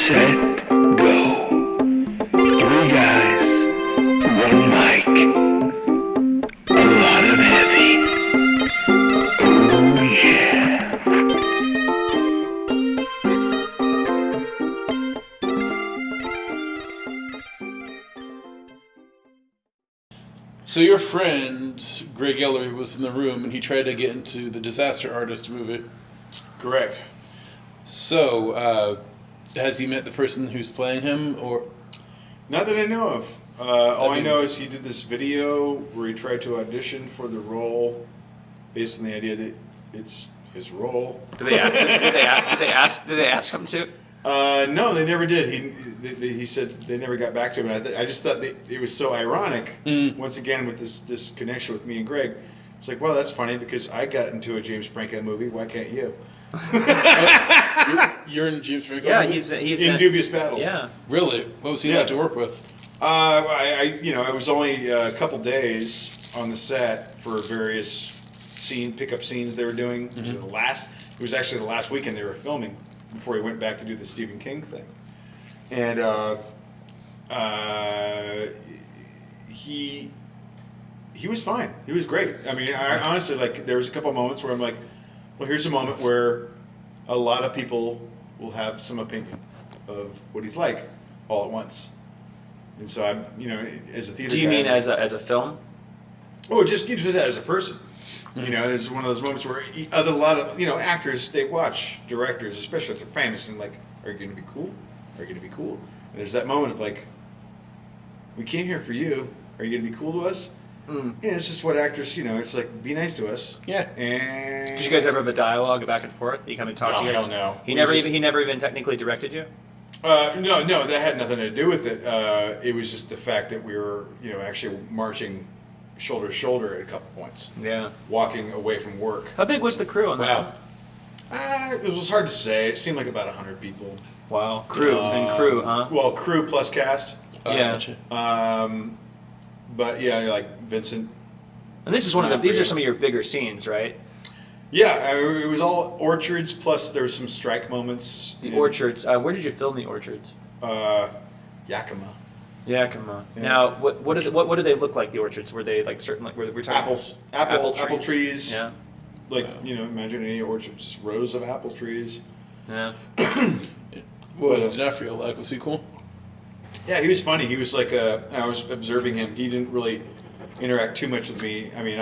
set, go. Three guys, one mic, a lot of heavy. Oh yeah. So your friend, Greg Ellery, was in the room and he tried to get into the Disaster Artist movie. Correct. So, has he met the person who's playing him, or? Not that I know of. All I know is he did this video where he tried to audition for the role based on the idea that it's his role. Did they ask him to? No, they never did. He said they never got back to him. And I just thought it was so ironic, once again, with this connection with me and Greg. It's like, well, that's funny because I got into a James Franco movie. Why can't you? You're in James Franco? Yeah, movie? he's in Dubious Battle. Yeah. Really? What was he like to work with? I was only a couple days on the set for various pickup scenes they were doing. Mm-hmm. It was actually the last weekend they were filming before he went back to do the Stephen King thing. And he was fine. He was great. I mean, I honestly, there was a couple moments where I'm like, well, here's a moment where a lot of people will have some opinion of what he's like all at once. And so I'm, as a theater guy. Do you mean as a film? Oh, just as a person. Mm-hmm. There's one of those moments where a lot of, actors, they watch directors, especially if they're famous, and like, are you going to be cool? Are you going to be cool? And there's that moment of like, we came here for you. Are you going to be cool to us? And it's just what actors, it's like, be nice to us. Yeah. And did you guys ever have a dialogue back and forth? You come and talk to you guys? No. He never even technically directed you? No, that had nothing to do with it. It was just the fact that we were, actually marching shoulder to shoulder at a couple points. Yeah. Walking away from work. How big was the crew on that one? It was hard to say. It seemed like about 100 people. Wow. Crew, huh? Well, crew plus cast. Yeah. But yeah, like Vincent. And this is these are some of your bigger scenes, right? Yeah, it was all orchards, plus there were some strike moments. The orchards. Where did you film the orchards? Yakima. Yakima. Yeah. Now, what do they look like? The orchards? Were they like certain were we talking apple trees? Yeah. Like imagine any orchard, just rows of apple trees. Yeah. What was D'Onofrio like? Was he cool? Yeah, he was funny. He was like I was observing him. He didn't really interact too much with me. I mean,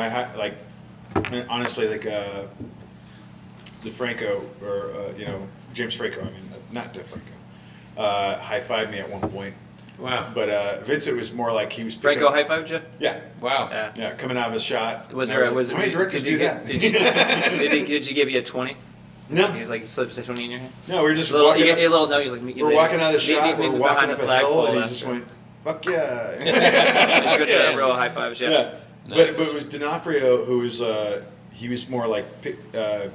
honestly, DeFranco or James Franco. I mean, not DeFranco. High-fived me at one point. Wow. But Vincent was more like he was. Franco high-fived you? Yeah. Wow. Yeah, coming out of his shot. Was how it? many directors do that? Did you give you a 20? No. He was like, he slipped a 20 in your hand? No, we were just walking up. A little note. He was like, we're walking out of the shot. We're walking behind up the a flagpole. hill, and he just went, "Fuck yeah!" Just go to the real high fives. Yeah. Nice. But it was D'Onofrio who was he was more like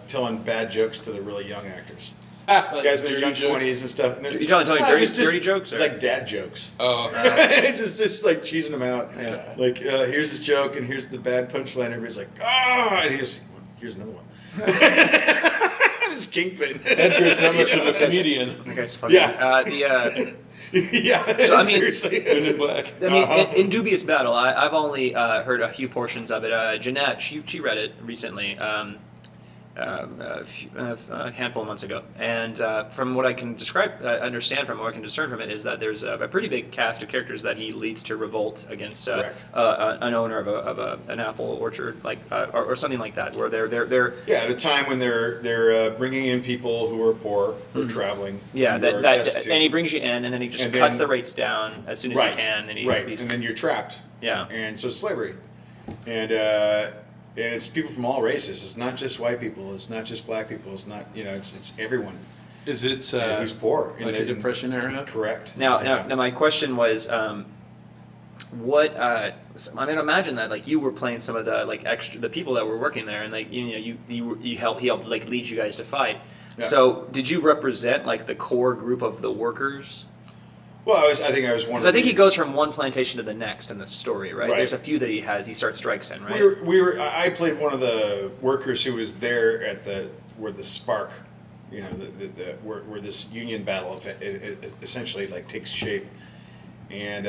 telling bad jokes to the really young actors. Like guys in their young 20s and stuff. You're telling dirty jokes? Or? Like dad jokes. Oh. just like cheesing them out. Yeah. Like, here's this joke and here's the bad punchline. Everybody's like, and here's another one. This Kingpin. Edgar's not much of a comedian. That guy's funny. Yeah. Yeah. So, I mean, seriously. Men in Black. I mean, in Dubious Battle, I've only heard a few portions of it. Jeanette, she read it recently. A handful of months ago, and from what I can understand from what I can discern from it is that there's a pretty big cast of characters that he leads to revolt against an owner of an apple orchard, or something like that, where they're at a time when they're bringing in people who are poor, who are traveling. Yeah, and he brings you in, and then he just cuts the rates down as soon as he can, and and then you're trapped. Yeah, and so it's slavery, and it's people from all races. It's not just white people. It's not just black people. It's not, it's everyone. Is it who's poor? Like the Depression era? Correct. Now, my question was, what? I mean, imagine that you were playing some of the people that were working there, and he helped lead you guys to fight. Yeah. So did you represent the core group of the workers? Well, I think I was one. Because I think he goes from one plantation to the next in the story, right? There's a few that he starts strikes in, right? I played one of the workers who was there at where the spark you know, where this union battle essentially like takes shape. And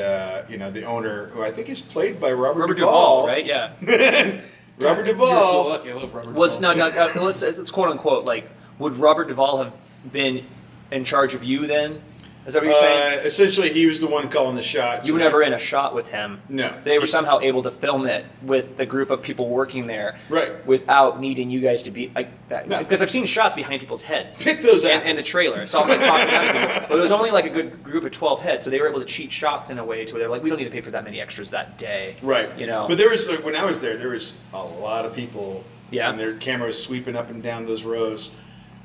you know, the owner, who I think is played by Robert Duvall, right? Yeah. Robert You're so Duvall. lucky. I love Robert Was Duvall. no, let's quote unquote like, would Robert Duvall have been in charge of you then? Is that what you're saying? Essentially, he was the one calling the shots. You were never in a shot with him. No. They were somehow able to film it with the group of people working there, Right. without needing you guys to be like that. No. Because I've seen shots behind people's heads. Pick those out. And the trailer. So I'm like talking down to people, but it was only like a good group of 12 heads, so they were able to cheat shots in a way to where they're like, we don't need to pay for that many extras that day. Right. You know. But there was, like, when I was there was a lot of people. Yeah. And their camera was sweeping up and down those rows.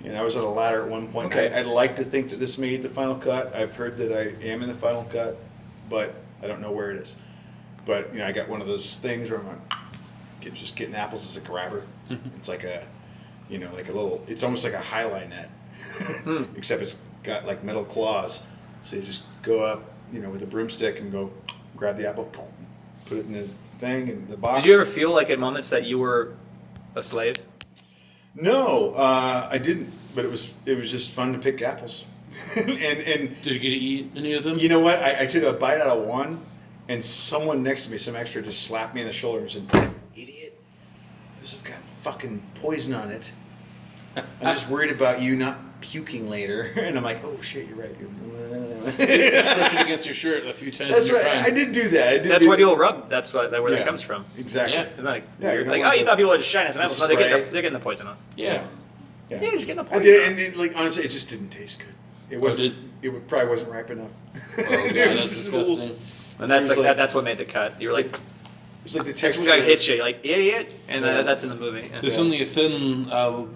And I was on a ladder at one point. Okay. I'd like to think that this made the final cut. I've heard that I am in the final cut, but I don't know where it is. But you know, I got one of those things where I'm like, just getting apples as a grabber. It's like a, you know, like a little. It's almost like a highline net, except it's got like metal claws. So you just go up, you know, with a broomstick and go grab the apple, put it in the thing in the box. Did you ever feel like at moments that you were a slave? No, I didn't. But it was just fun to pick apples, and Did you get to eat any of them? you know what? I took a bite out of one, and someone next to me, some extra, just slapped me in the shoulder and said, "Idiot, those have got fucking poison on it. I'm just worried about you not puking later." And I'm like, "Oh shit, you're right." Just brush it against your shirt a few times. That's and you're right. fine. I did do that. That's why people rub. That's where Yeah. that comes from. Exactly. Yeah. Isn't that like, Yeah, weird? you don't Like, want oh, you the- thought people were just shining some apples. No, they're spray. getting the poison on. Yeah. Yeah. Yeah, just getting the I poison did, on. and like honestly, it just didn't taste good. It Was wasn't. It probably wasn't ripe enough. Oh god, that's disgusting. And that's It was like, like- that's what made the cut. You were like, It's like the some texture. guy hits you, you're like, idiot, and Yeah. that's in the movie. Yeah. There's only a thin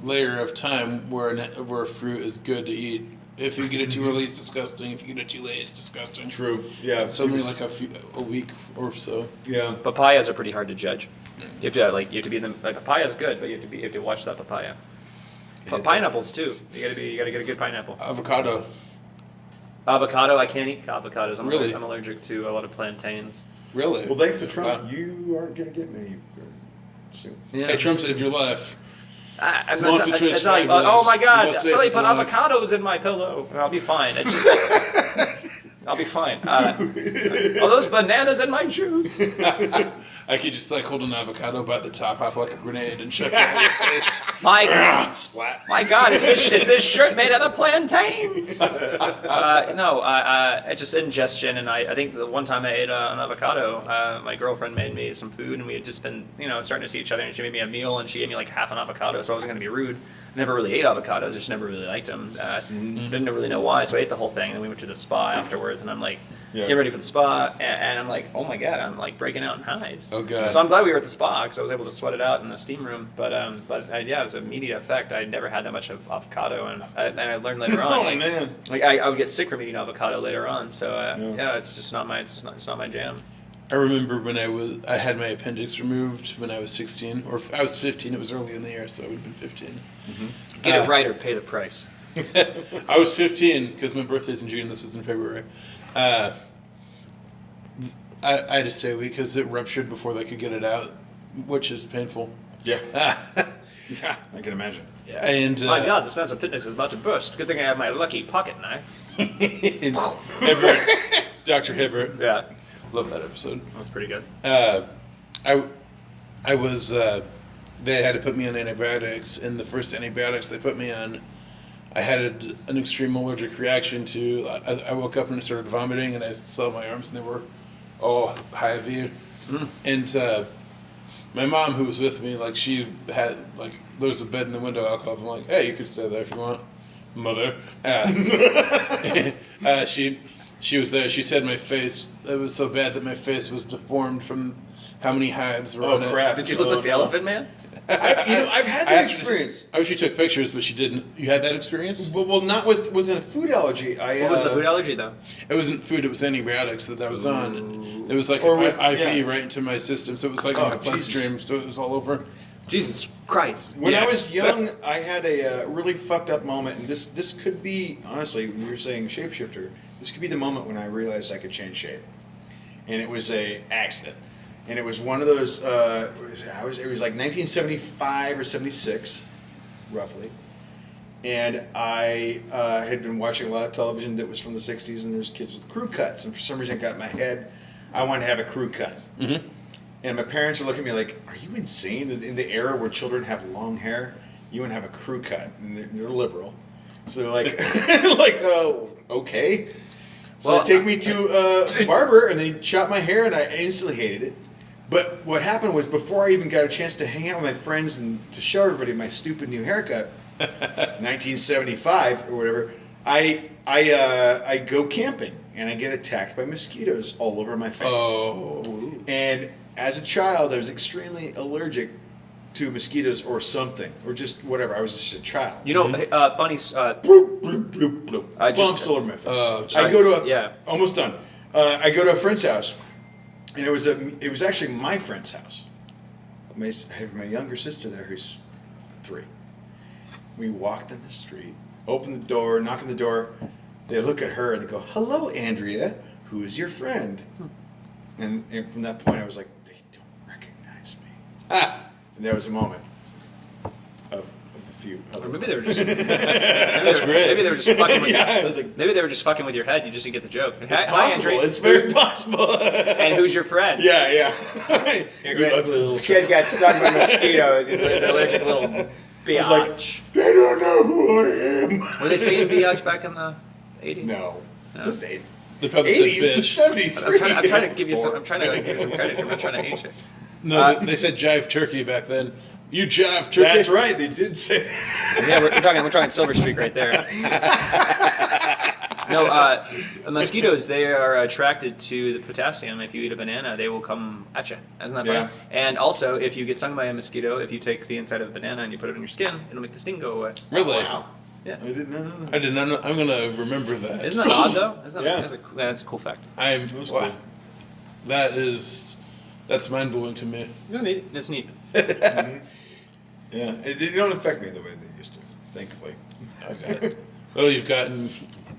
layer of time where fruit is good to eat. If you get it too early, it's disgusting. If you get it too late, it's disgusting. True. Yeah. It's only like a week or so. Yeah. Papayas are pretty hard to judge. You have to be in the like papayas good, but you have to watch that papaya. But pineapples too. You gotta get a good pineapple. Avocado. Avocado, I can't eat avocados. Really? I'm allergic to a lot of plantains. Really? Well, thanks to Trump, Wow. you aren't going to get many soon. Yeah. Hey, Trump saved your life. I'm Montetré not, and it's like, Dylan oh my God, Hillerman. somebody put Must save avocados in my pillow. I'll be fine. It's just like, I'll be fine. Oh, those bananas in my juice. I could just like hold an avocado by the top off like a grenade and chuck it in your face. Splat. My God, is this shirt made out of plantains? No, it's just indigestion, and I think the one time I ate an avocado, my girlfriend made me some food, and we had just been, starting to see each other, and she made me a meal, and she gave me like half an avocado, so I wasn't going to be rude. I never really ate avocados, I just never really liked them. Didn't really know why, so I ate the whole thing, and then we went to the spa afterwards, and I'm like, getting ready for the spa, and I'm like, oh my God, I'm like breaking out in hives. Oh God. So I'm glad we were at the spa, because I was able to sweat it out in the steam room, but yeah, it was an immediate effect. I never had that much of avocado, and I learned later on. Oh, like, man. like I would get sick from eating avocado later on. So yeah, it's just not my jam. I remember when I had my appendix removed when I was 16, or I was 15. It was early in the year, so I would have been 15. Get it right or pay the price. I was 15 because my birthday's in June. This was in February. I had to stay a week because it ruptured before they could get it out, which is painful. Yeah. Yeah, I can imagine. And My God, this man's appendix is about to burst. Good thing I have my lucky pocket knife. Hibbert, Dr. Hibbert. Yeah, Love that episode. that's pretty good. I was they had to put me on antibiotics, and the first antibiotics they put me on, I had an extreme allergic reaction to. I woke up and I started vomiting, and I saw my arms, and they were all high V. And my mom, who was with me, like she had like there was a bed in the window alcove. I'm like, hey, you could stay there if you want, mother. She was there. She said my face. It was so bad that my face was deformed from how many hives were on it. Oh, crap. Did you look like the Elephant Man? I've had that experience. I wish she took pictures, but she didn't. You had that experience? Well, not with a food allergy. What was the food allergy though? It wasn't food. It was antibiotics that I was on. It was like Or an with- IV yeah. right into my system, so it was like Oh, in my bloodstream, so it was all over. Jesus Christ. When Yeah. I was young, I had a really fucked up moment, and this could be, honestly, when you were saying shapeshifter, this could be the moment when I realized I could change shape. And it was a accident. And it was one of those, it was like 1975 or 76, roughly. And I had been watching a lot of television that was from the 60s, and there's kids with crew cuts. And for some reason, it got in my head, I wanted to have a crew cut. Mm-hmm. And my parents are looking at me like, are you insane? In the era where children have long hair, you want to have a crew cut. And they're liberal. So they're like, oh, okay. So Well, they take me to a barber, and they chop my hair, and I instantly hated it. But what happened was, before I even got a chance to hang out with my friends and to show everybody my stupid new haircut, 1975 or whatever, I go camping, and I get attacked by mosquitoes all over my face. Oh. And as a child, I was extremely allergic to mosquitoes or something, or just whatever. I was just a child. You know, funny. Bloop, bloop, bloop, bloop. I just- Bumps all over my face. Oh, I go to a, yeah. almost done. I go to a friend's house, and it was actually my friend's house. I have my younger sister there, who's 3. We walked in the street, opened the door, knock on the door. They look at her and they go, "Hello, Andrea. Who is your friend?" And from that point, I was like, they don't recognize me. And there was a moment of a few other. Or maybe they were just. That's great. Maybe they were just fucking with. Yeah, I was like, Maybe they were just fucking with your head. You just didn't get the joke. it's Hi, possible. Andrea. It's very possible. And who's your friend? Yeah. You're You good. ugly little. This kid got stung by mosquitoes. He's an allergic little biatch. like, they don't know who I am. Were they saying biatch back in the 80s? No. No. This is They probably said 80s to bitch. 73. I'm trying to give you some. I'm trying to give you some credit. I'm not trying to hate you. No, they said jive turkey back then. You jive turkey. That's right. They did say that. Yeah, we're talking Silver Streak right there. No, mosquitoes, they are attracted to the potassium. If you eat a banana, they will come at you. Isn't that funny? Yeah. And also, if you get stung by a mosquito, if you take the inside of a banana and you put it on your skin, it'll make the sting go away. Really? Wow. Yeah. I did not know that. I did not know. I'm going to remember that. Isn't that odd, though? Isn't that, Yeah. that's a cool fact. was Wow. cool. That's mind blowing to me. It's neat. Yeah. They don't affect me the way they used to, thankfully. Okay. Well, you've gotten.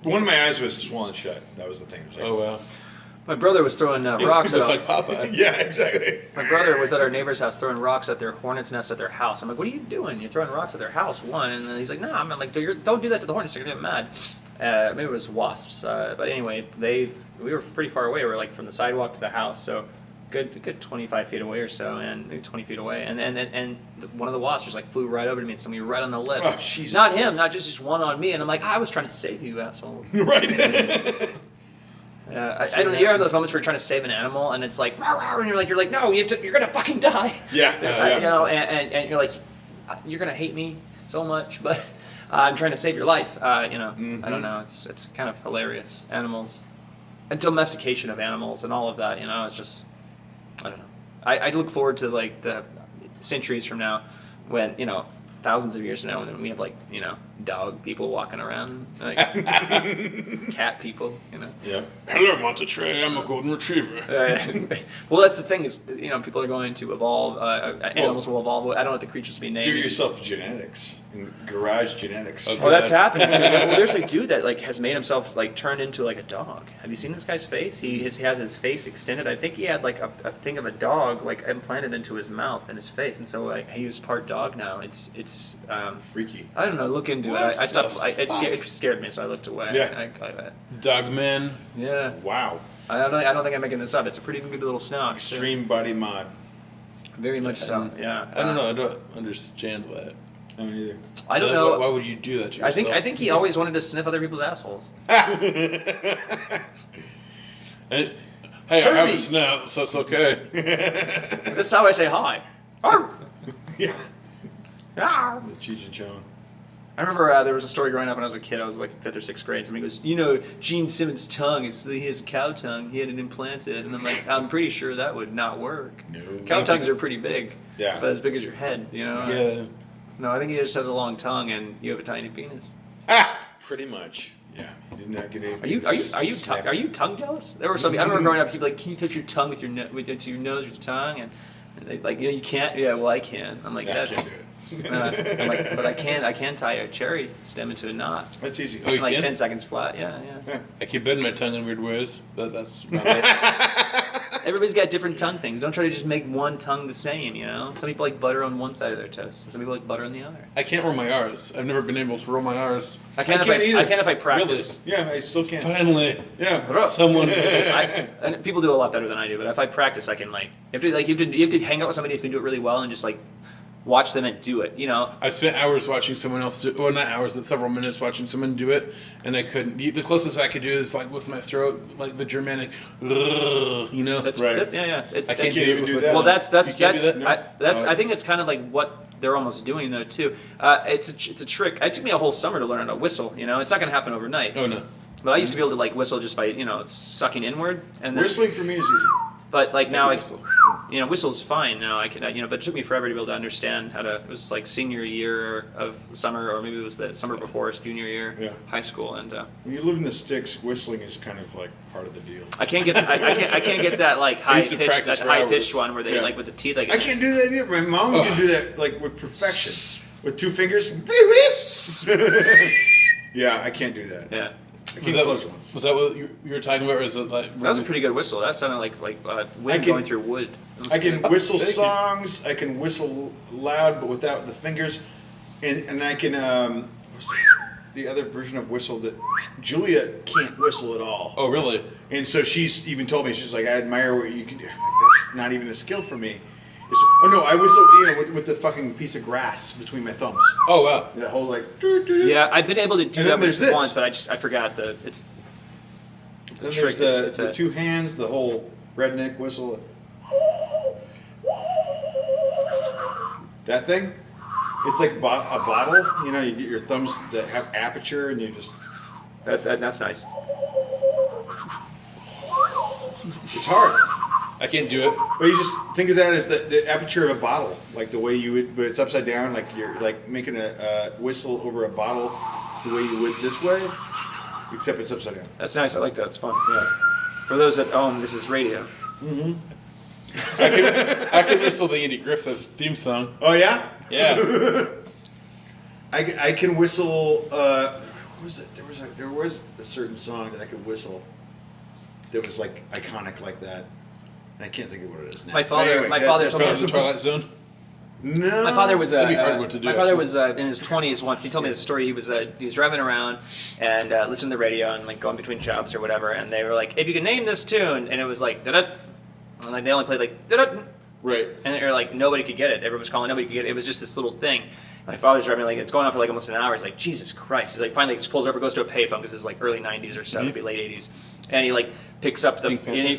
One of my eyes was swollen shut. That was the thing. It was like, Oh wow. My brother was throwing rocks You at look like Popeye. Yeah, exactly. My brother was at our neighbor's house throwing rocks at their hornet's nest at their house. I'm like, what are you doing? You're throwing rocks at their house, one. And then he's like, no, I'm like, don't do that to the hornets. They're going to get mad. Maybe it was wasps. But anyway, we were pretty far away. We were like from the sidewalk to the house. So good 25 feet away or so, and maybe 20 feet away. And one of the wasps just like flew right over to me and stung me right on the lip. Oh, Jesus. Not him, not just one on me. And I'm like, I was trying to save you, asshole. Right. I don't know. You have those moments where you're trying to save an animal, and it's like, "Rawr, rawr," and you're like, no, you're gonna fucking die. Yeah. You know, and you're like, you're gonna hate me so much, but I'm trying to save your life. You know, I don't know. It's kind of hilarious. Animals, and domestication of animals, and all of that. You know, it's just, I don't know. I look forward to like the centuries from now, when thousands of years from now, when we have like dog people walking around, like cat people. Yeah. Hello, Montetré. I'm a golden retriever. Well, that's the thing is, people are going to evolve. Animals will evolve. I don't want the creatures to be named. Do yourself genetics, garage genetics. Okay. Oh, that's happening. Well, there's a dude that like has made himself like turn into like a dog. Have you seen this guy's face? He has his face extended. I think he had like a thing of a dog like implanted into his mouth and his face, and so like he was part dog now. It's Freaky. I don't know. Look into What it. I stopped. the It scared me, so I looked away. Yeah. Dogman. Yeah. Wow. I don't think I'm making this up. It's a pretty good little snout. Extreme body mod. Very much so. Yeah. I don't know. I don't understand that. I don't either. I don't know. Why would you do that to I yourself? think he always wanted to sniff other people's assholes. Hey, I have a snout, so it's okay. That's how I say hi. Arr! Yeah. Arr! The Cheech and Chong. I remember there was a story growing up when I was a kid. I was like 5th or 6th grade. Somebody goes, Gene Simmons' tongue. He has a cow tongue. He had it implanted. And I'm like, I'm pretty sure that would not work. No. Cow tongues are pretty big. Yeah. But as big as your head, Yeah. No, I think he just has a long tongue and you have a tiny penis. Pretty much. Yeah. He did not get anything. Are you tongue jealous? There were some. I remember growing up. People like, can you touch your tongue with your nose with your tongue? And they like, you can't. Yeah, well, I can. I'm like, Yeah, I that's. can't do it. I'm like, but I can tie a cherry stem into a knot. That's easy. Oh, you Like can? 10 seconds flat. Yeah. Yeah. I keep bending my tongue in weird ways, but that's about it. Everybody's got different tongue things. Don't try to just make one tongue the same, you know? Some people like butter on one side of their toast. And some people like butter on the other. I can't roll my R's. I've never been able to roll my R's. I can't either. I can if I practice. Yeah, I still can't. Finally, Yeah. someone. And people do a lot better than I do, but if I practice, I can you have to hang out with somebody who can do it really well and just watch them and do it, you know? I spent hours watching someone else do. Well, not hours, but several minutes watching someone do it, and I couldn't. The closest I could do is with my throat, like the Germanic, you know. That's Right. Yeah. I can't even do that. Well, that's You can't do that? No. I think it's kind of like what they're almost doing though too. It's a trick. It took me a whole summer to learn how to whistle. You know, it's not going to happen overnight. Oh no. But I used to be able to whistle just by sucking inward and then, Whistling for me is easy. But now whistle. whistle's fine now. I can but it took me forever to be able to understand how to. It was senior year of summer, or maybe it was the summer before junior year, high school, and When you live in the sticks, whistling is kind of part of the deal. I can't get I can't get that used to practice for high pitched hours. one where they with the teeth. I can't do that either. My mom can do that with perfection. With 2 fingers. Yeah, I can't do that. Yeah. I can't close one. Was that what you were talking about, or is it That was a pretty good whistle. That sounded like wind going through wood. I can whistle thank you. songs. I can whistle loud, but without the fingers, and I can. What's the other version of whistle that Julia can't whistle at all? Oh, really? And so she's even told me, she's like, I admire what you can do. I'm like, that's not even a skill for me. Oh no, I whistle with the fucking piece of grass between my thumbs. Oh, wow. That whole Yeah, I've been able to do And that then there's this. once, but I forgot the Then trick. there's the 2 hands, the whole redneck whistle. That thing, it's like a bottle. You know, you get your thumbs that have aperture, and you just. That's nice. It's hard, I can't do it. but you just think of that as the aperture of a bottle, like the way you would, but it's upside down, like you're making a whistle over a bottle, the way you would this way, except it's upside down. That's nice. I like that. It's fun. Yeah. For those at home, this is radio. Mm-hmm. I can whistle the Andy Griffith theme song. Oh yeah. Yeah. I can whistle. What was it? There was a certain song that I could whistle that was iconic like that, and I can't think of what it is now. My father told me From the Twilight Zone. No. My father was That'd be hard what to do, my father actually. was in his 20s once. He told me the story. He was driving around and listening to the radio and going between jobs or whatever. And they were like, "If you can name this tune," and it was like da-da, and they only played da-da, Right. and they're like nobody could get it. Everyone was calling, nobody could get it. It was just this little thing. My father's driving it's going on for almost an hour. He's like, Jesus Christ. He's finally just pulls over, goes to a payphone because it's early 90s or so, maybe late 80s, and he picks up the and he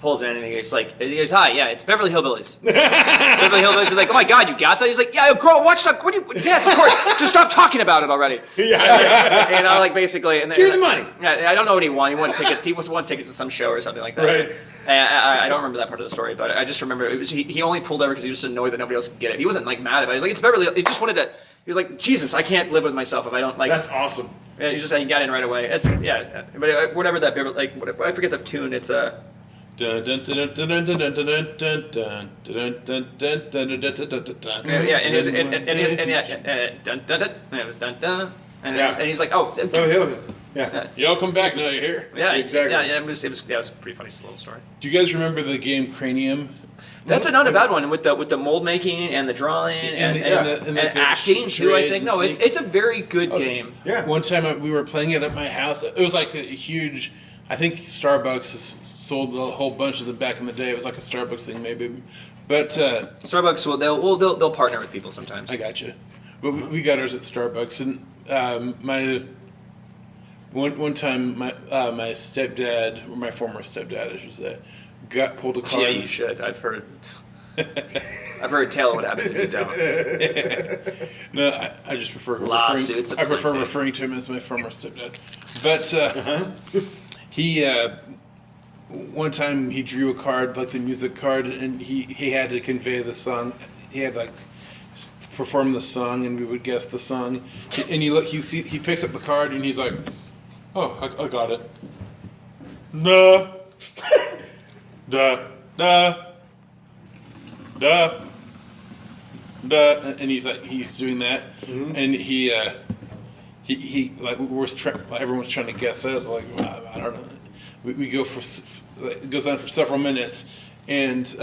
pulls in and he goes, "Hi, yeah, it's Beverly Hillbillies." Beverly Hillbillies. He's like, "Oh my God, you got that?" He's like, "Yeah, girl, watch that. What do you? Yes, of course. Just stop talking about it already." Yeah. Basically, and Here's the money. Yeah, I don't know what he won. He won tickets. He won tickets to some show or something like that. Right. And I don't remember that part of the story, but I just remember it was he only pulled over because he was annoyed that nobody else could get it. He wasn't mad about it. He was like, "It's Beverly." He just wanted to. He was like, "Jesus, I can't live with myself if I don't That's awesome. Yeah, he just he got in right away. It's but whatever that Beverly I forget the tune. It's Dun, dun, dun, dun, dun, dun, dun, dun, dun, dun, dun, dun, dun, dun, dun, dun, dun, dun. yeah, and his and dun dun dun, and it was dun dun, and he's like, "Oh, Yeah. Y'all come back now. You're here. yeah, Exactly. yeah, it was a pretty funny little story." Do you guys remember the game Cranium? That's not a bad one with the mold making and the drawing and acting too. I think it's a very good game. Yeah. One time we were playing it at my house. It was like a huge. I think Starbucks has sold a whole bunch of them back in the day. It was like a Starbucks thing, maybe. But Starbucks they'll partner with people sometimes. I got you. But we got ours at Starbucks, and one time my stepdad, or my former stepdad, I should say, pulled a car. Yeah, you should. I've heard a tale of what happens if you don't. No, I just prefer Lawsuits. I prefer referring to him as my former stepdad. But he one time he drew a card, like the music card, and he had to convey the song. He had perform the song, and we would guess the song. And he picks up the card, and he's like, "Oh, I got it." No. Da da da da, and he's doing that, and he everyone's trying to guess it. Like, I don't know. We go it goes on for several minutes, And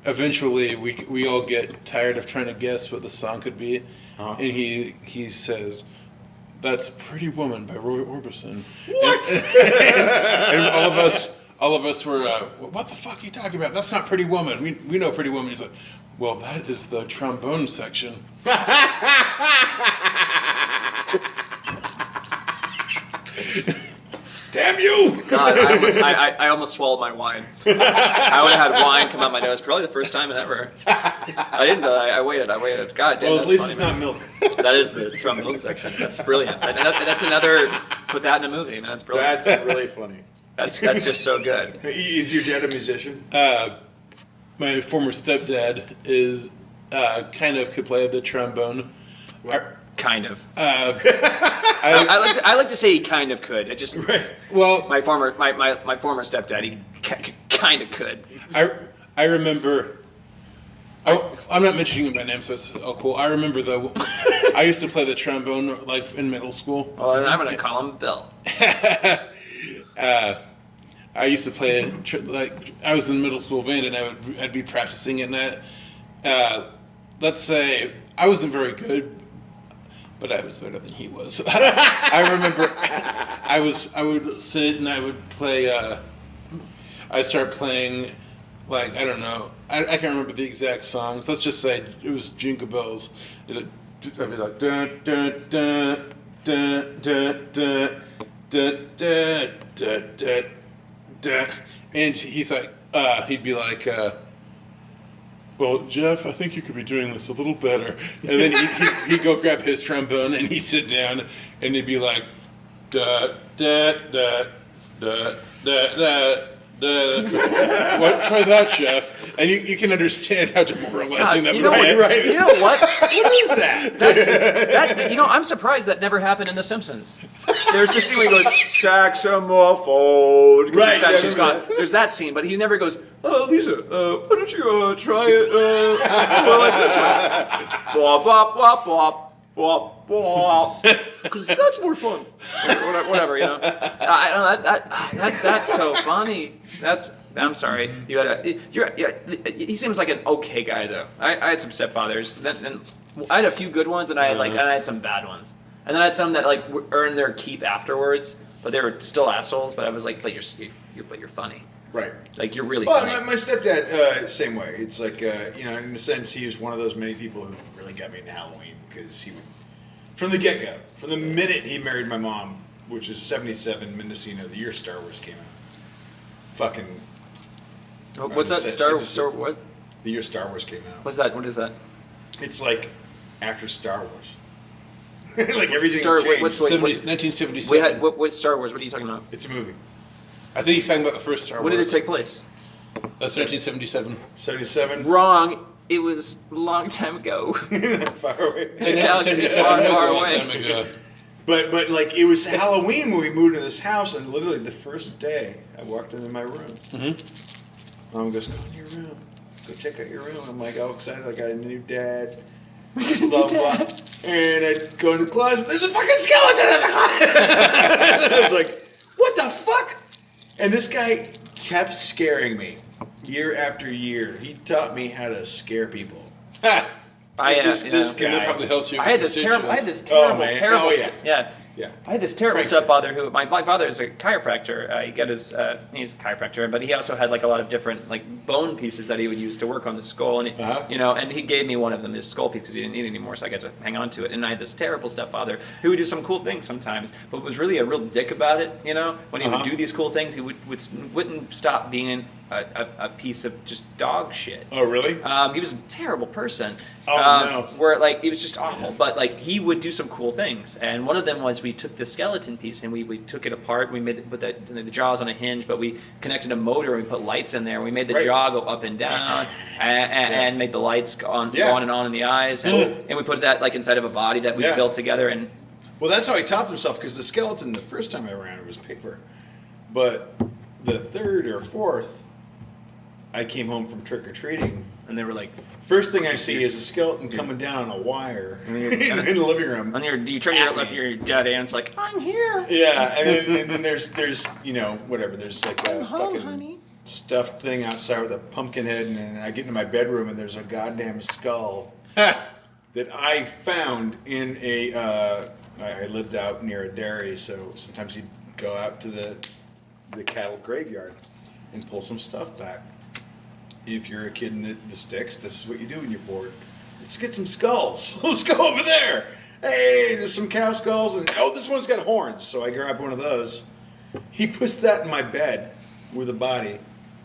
eventually we all get tired of trying to guess what the song could be. And he says, "That's Pretty Woman by Roy Orbison." What? And all of us were, what the fuck are you talking about? That's not Pretty Woman. We know Pretty Woman. He's like, well, that is the trombone section. Damn you! God, I almost swallowed my wine. I would have had wine come out my nose. Probably the first time ever. I didn't. I waited. God damn. Well, at least funny, it's man. not milk. That is the trombone section. That's brilliant. That's another. Put that in a movie, man. That's brilliant. That's really funny. That's just so good. Is your dad a musician? My former stepdad is kind of could play the trombone. Kind of. I I like to say he kind of could. It just well, my former stepdad, he kind of could. I remember. I'm not mentioning him by name, so it's cool. I remember though. I used to play the trombone like in middle school. Well, then I'm gonna call him Bill. I used to play it like I was in middle school band, and I'd be practicing it. And let's say I wasn't very good, but I was better than he was. I remember I would sit and I would play. I'd start playing, like, I don't know. I can't remember the exact songs. Let's just say it was Jingle Bells. I'd be like dun dun dun dun dun dun dun dun dun dun dun, and he's like, he'd be like, well, Geoff, I think you could be doing this a little better. And then he'd go grab his trombone and he'd sit down and he'd be like, da da da da da da. What? Try that, Geoff. And you can understand how demoralizing that would be. Right. You know what? What is that? That I'm surprised that never happened in The Simpsons. There's the scene where he goes saxophone. Right. Yeah, she's gone. There's that scene, but he never goes, "Oh, Lisa, why don't you try it more like this one?" Wop wop wop wop wop wop. Because that's more fun. Whatever, you know. I know that's so funny. I'm sorry. He seems like an okay guy though. I had some stepfathers, and I had a few good ones, and I had some bad ones, and then I had some that like earned their keep afterwards, but they were still assholes. But I was like, but you're funny. Right. Like you're really well, funny. my stepdad, same way. It's like, in the sense, he was one of those many people who really got me into Halloween because he would, from the get-go, from the minute he married my mom, which was 77, Mendocino, the year Star Wars came out. Fucking. What's that? Star what? The year Star Wars came out. What's that? What is that? It's like after Star Wars. Like everything Star. changed. What's 1977. what Star Wars? What are you talking about? It's a movie. I think he's talking about the first Star Wars. When did it take place? That's 1977. 77. Wrong. It was a long time ago. Far away. And galaxy 1977 far, was far a long away. time ago. But like it was Halloween when we moved into this house, and literally the first day I walked into my room. Mm-hmm. Mom goes, "Go in your room. Go check out your room." I'm like all excited. I got a new dad. Blah blah. And I go in the closet. There's a fucking skeleton in the closet. I was like, "What the fuck?" And this guy kept scaring me year after year. He taught me how to scare people. This And that guy. probably helps you. I had this terrible. Oh, yeah. Yeah. I had this terrible stepfather who my father is a chiropractor. He got his he's a chiropractor, but he also had like a lot of different like bone pieces that he would use to work on the skull, and and he gave me one of them, his skull piece, because he didn't need it anymore, so I got to hang on to it. And I had this terrible stepfather who would do some cool things sometimes, but was really a real dick about it. When he would do these cool things, he wouldn't stop being a piece of just dog shit. Oh, really? He was a terrible person. No. Where like it was just awful, but like he would do some cool things, and one of them was we took the skeleton piece and we took it apart. We put the jaws on a hinge, but we connected a motor and we put lights in there. We made the jaw go up and down, and made the lights go on and on in the eyes, and we put that like inside of a body that we built together. And well, that's how he topped himself, because the skeleton the first time I ran it was paper, but the third or fourth, I came home from trick or treating. and they were like, First thing I see is a skeleton coming down on a wire in the living room. you turn your dead ends like, I'm here. Yeah, and then there's whatever. There's like a I'm home, fucking honey. stuffed thing outside with a pumpkin head, and then I get into my bedroom and there's a goddamn skull that I found in a. I lived out near a dairy, so sometimes you'd go out to the cattle graveyard and pull some stuff back. If you're a kid in the sticks, this is what you do when you're bored. Let's get some skulls. Let's go over there. Hey, there's some cow skulls, and oh, this one's got horns. So I grab one of those. He puts that in my bed with a body,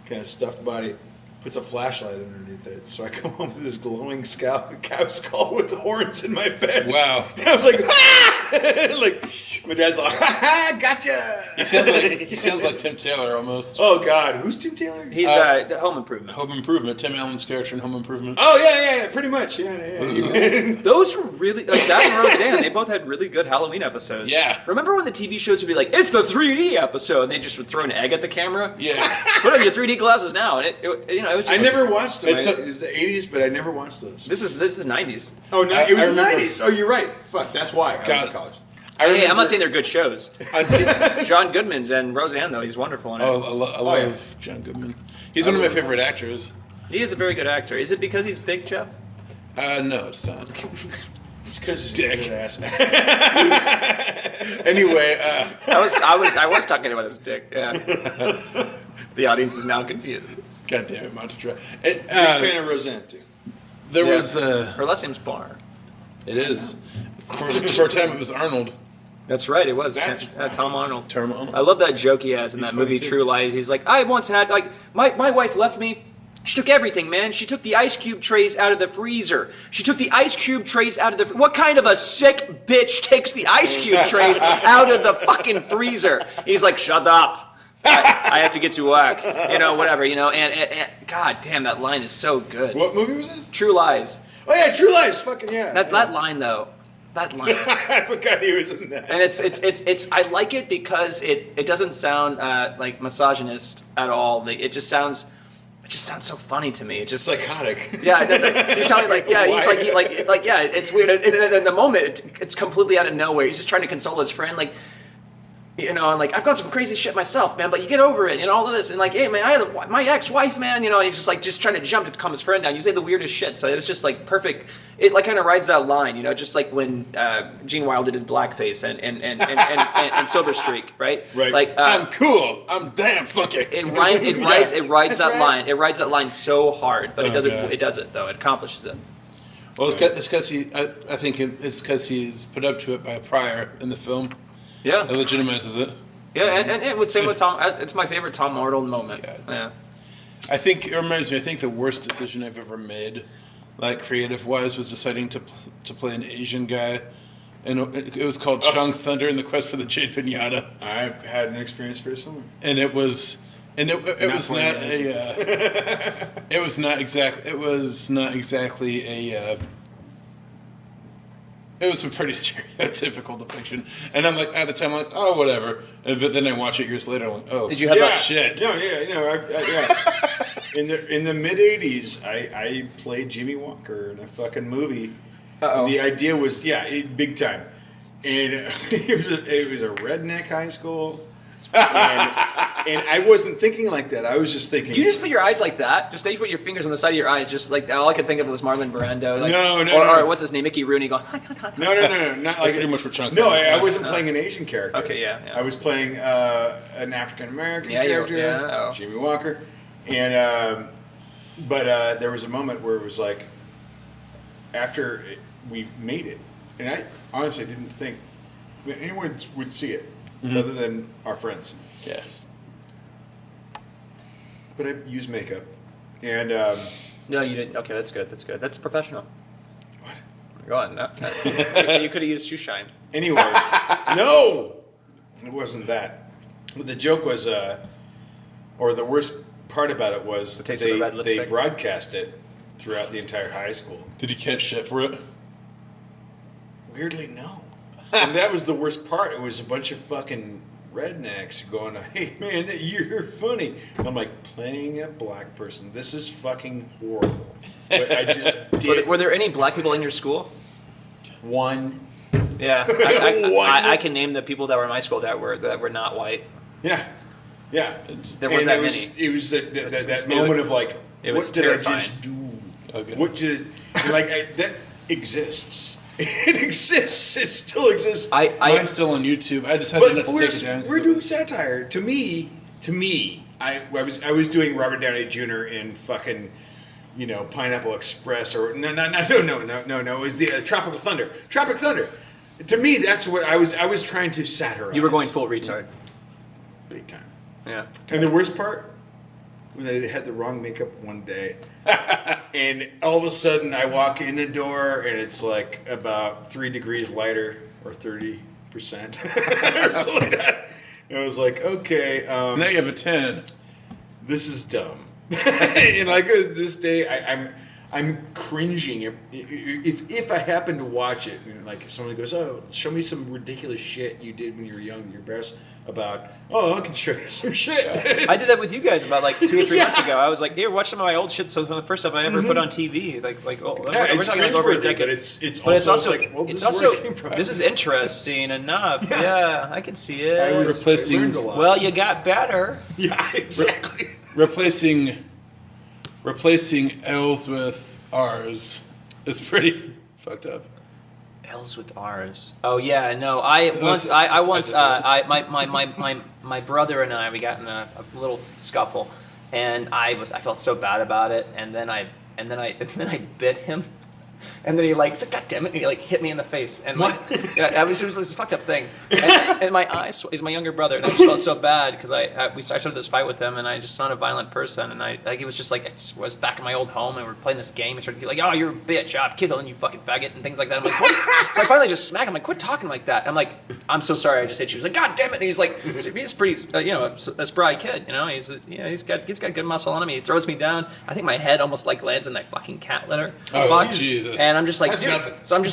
kind of stuffed body, puts a flashlight underneath it. So I come home to this glowing cow skull with horns in my bed. Wow. And I was like, ah! Like, my dad's like, ha ha, gotcha. He sounds like Tim Taylor almost. Oh God, who's Tim Taylor? He's Home Improvement. Home Improvement. Tim Allen's character in Home Improvement. Oh yeah, pretty much. Yeah. Those were really like that and Roseanne. They both had really good Halloween episodes. Yeah. Remember when the TV shows would be like, "It's the 3D episode," and they just would throw an egg at the camera? Yeah. Put on your 3D glasses now, and it was. Just, I never watched them. It's It was the '80s, but I never watched those. This is 90s. Oh no, it I was the remember- '90s. Oh, you're right. Fuck, that's why I was God. in college. Hey, I'm not saying they're good shows. I did- John Goodman's and Roseanne, though, he's wonderful in it. I love John Goodman. He's one of my favorite actors. He is a very good actor. Is it because he's big, Geoff? No, it's not. It's because he's Dick. a good ass. Anyway, I was talking about his dick. Yeah. The audience is now confused. God damn it, Montetré. Big fan of Roseanne too. There Yeah. was Her last name's Barr. it is for a time it was Arnold. That's right, it was. That's Tom right. Arnold. Tom Arnold. I love that joke he has in He's that funny, movie too. True Lies. He's like, I once had, like, my wife left me. She took everything, man. She took the ice cube trays out of the freezer. She took the ice cube trays out of the... What kind of a sick bitch takes the ice cube trays out of the fucking freezer? He's like, shut up. I have to get to work. Whatever, and God damn, that line is so good. What movie was it? True Lies. Oh yeah, True Lies. Fucking yeah. That line, though. That line. I forgot he was in that. And it's I like it because it doesn't sound like misogynist at all. It just sounds so funny to me. It just Psychotic. yeah. He's telling me he's Why? like yeah. It's weird. In the moment, it's completely out of nowhere. He's just trying to console his friend, like. And like, I've gone some crazy shit myself, man, but you get over it, all of this. And like, hey, man, I had my ex-wife, man, and he's just trying to jump to calm his friend down. You say the weirdest shit. So it was just like perfect. It like kind of rides that line, just like when Gene Wilder did Blackface and Silver Streak, right? Right. Like, I'm cool. I'm damn fucking. it rides That's that right. line. It rides that line so hard, but it doesn't. God. It does it though. It accomplishes it. Well, it's because I think it's because he's put up to it by a prior in the film. Yeah. That legitimizes it. Yeah, and it would same with Tom. It's my favorite Tom Arnold moment. God. Yeah. I think it reminds me. I think the worst decision I've ever made, like creative-wise, was deciding to play an Asian guy, and it was called Chung Thunder and the Quest for the Jade Pinata, I've had an experience very similar. and it was not playing a. It was not exactly a. It was a pretty stereotypical depiction, and I'm like at the time, I'm like, oh, whatever. But then I watch it years later, I'm like, oh, Did you have Yeah. shit? No, yeah. In the mid '80s, I played Jimmy Walker in a fucking movie. Uh-oh. And the idea was, big time, and it was a redneck high school, and I wasn't thinking like that. I was just thinking. Do you just put your eyes like that? Just you put your fingers on the side of your eyes, just like all I could think of was Marlon Brando. Like, No. Or what's his name, Mickey Rooney going. No, not That's like pretty much what Chung No, Thunder is I like. wasn't playing an Asian character. Okay, yeah. I was playing an African American character, yeah. Jimmy Walker, and but there was a moment where it was like after we made it, and I honestly didn't think that anyone would see it other than our friends. Yeah. But I used makeup, and No, you didn't. Okay, that's good. That's professional. what? Go on. No. You could have used shoe shine. Anyway, no, it wasn't that. But the joke was, or the worst part about it was The taste of the red they lipstick? broadcast it throughout the entire high school. Did he catch shit for it? Weirdly, no. And that was the worst part. It was a bunch of fucking rednecks going, "Hey man, you're funny." And I'm like, playing a black person. This is fucking horrible. But I just did Were there any black people in your school? one. Yeah, What? I can name the people that were in my school that were not white. Yeah. Yeah. There weren't that many. It was that moment of like, It was what did terrifying. I just do? Okay. What did that exists? It exists. It still exists. Mine's still on YouTube. I just had But to take it down. we're doing satire. To me, I was doing Robert Downey Jr. in fucking, Pineapple Express or no. It was the Tropic Thunder. Tropic Thunder. To me, that's what I was trying to satirize. You were going full retard. Big time. Yeah. And the worst part was I had the wrong makeup one day. And all of a sudden I walk in the door and it's like about 3 degrees lighter or 30% or something like that. And I was like, okay. Now you have a 10. This is dumb. And like this day I'm cringing. If I happen to watch it, like someone goes, oh, show me some ridiculous shit you did when you were young that you're embarrassed about. Oh, I can show you some shit. I did that with you guys about like 2 or 3 months ago. I was like, here, watch some of my old shit. So the first stuff I ever put on TV, we're talking like over a decade. But it's also like, well, it's this is where also it came from. this is interesting enough. Yeah. Yeah, I can see it. I Replacing- learned a lot. Well, you got better. Yeah, exactly. Replacing L's with R's is pretty fucked up. L's with R's. Oh yeah, no. My brother and I, we got in a little scuffle, and I felt so bad about it, and then I bit him. And then he like, God damn it, and he like hit me in the face. And like, it was this fucked up thing. And my eyes, he's my younger brother, and I just felt so bad because I started this fight with him, and I just not a violent person, and it was just like, I just was back in my old home, and we were playing this game, and started to be like, oh, you're a bitch, I'm killing you, fucking faggot, and things like that. I'm like, what? So I finally just smacked him, I'm like, quit talking like that. I'm like, I'm so sorry, I just hit you. He was like, God damn it, and he's like, he's pretty, a spry kid, he's got good muscle on him. He throws me down. I think my head almost like lands in that fucking cat litter box. Jesus. And I'm just like, That's dude. nothing. So I'm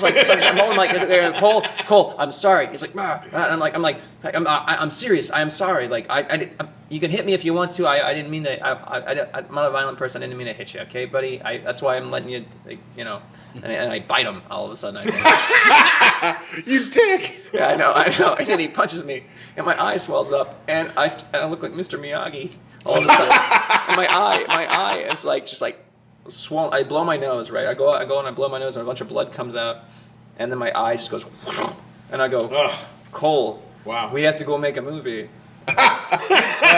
holding like, Cole, I'm sorry. He's like, "Rah." And I'm serious. I am sorry. Like, you can hit me if you want to. I didn't mean to. I'm not a violent person. I didn't mean to hit you. Okay, buddy. That's why I'm letting you, And I bite him all of a sudden. You dick. Yeah, I know. And then he punches me, and my eye swells up, and I look like Mr. Miyagi all of a sudden. And my eye is just like. Swollen. I blow my nose, right? I go and I blow my nose, and a bunch of blood comes out, and then my eye just goes, and I go, Ugh. Cole, Wow. we have to go make a movie.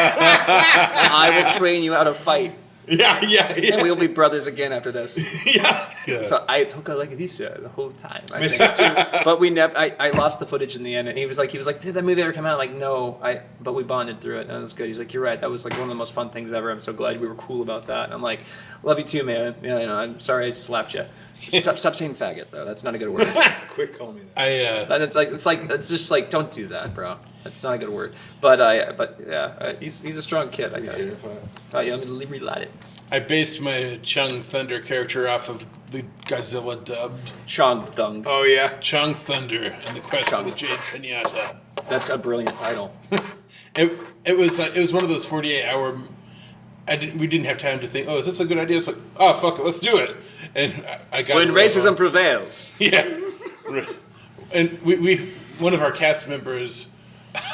I will train you how to fight, Yeah. and we'll be brothers again after this. Yeah. So I took a like this the whole time. I think. But we never. I lost the footage in the end, and he was like, did that movie ever come out? I'm like, no. But we bonded through it, and it was good. He's like, you're right. That was like one of the most fun things ever. I'm so glad we were cool about that. And I'm like, love you too, man. Yeah, I'm sorry I slapped you. Stop saying faggot though. That's not a good word. Quit calling me that. And it's just like don't do that, bro. That's not a good word. He's a strong kid. I got it. Let me relight it. I based my Chung Thunder character off of the Godzilla dubbed Chong Thung. Oh yeah. Chung Thunder and the Quest of the Jade Pinata. That's a brilliant title. It was one of those 48-hour. We didn't have time to think. Oh, is this a good idea? It's like, oh fuck it, let's do it. And I got When racism prevails. Yeah, and we one of our cast members.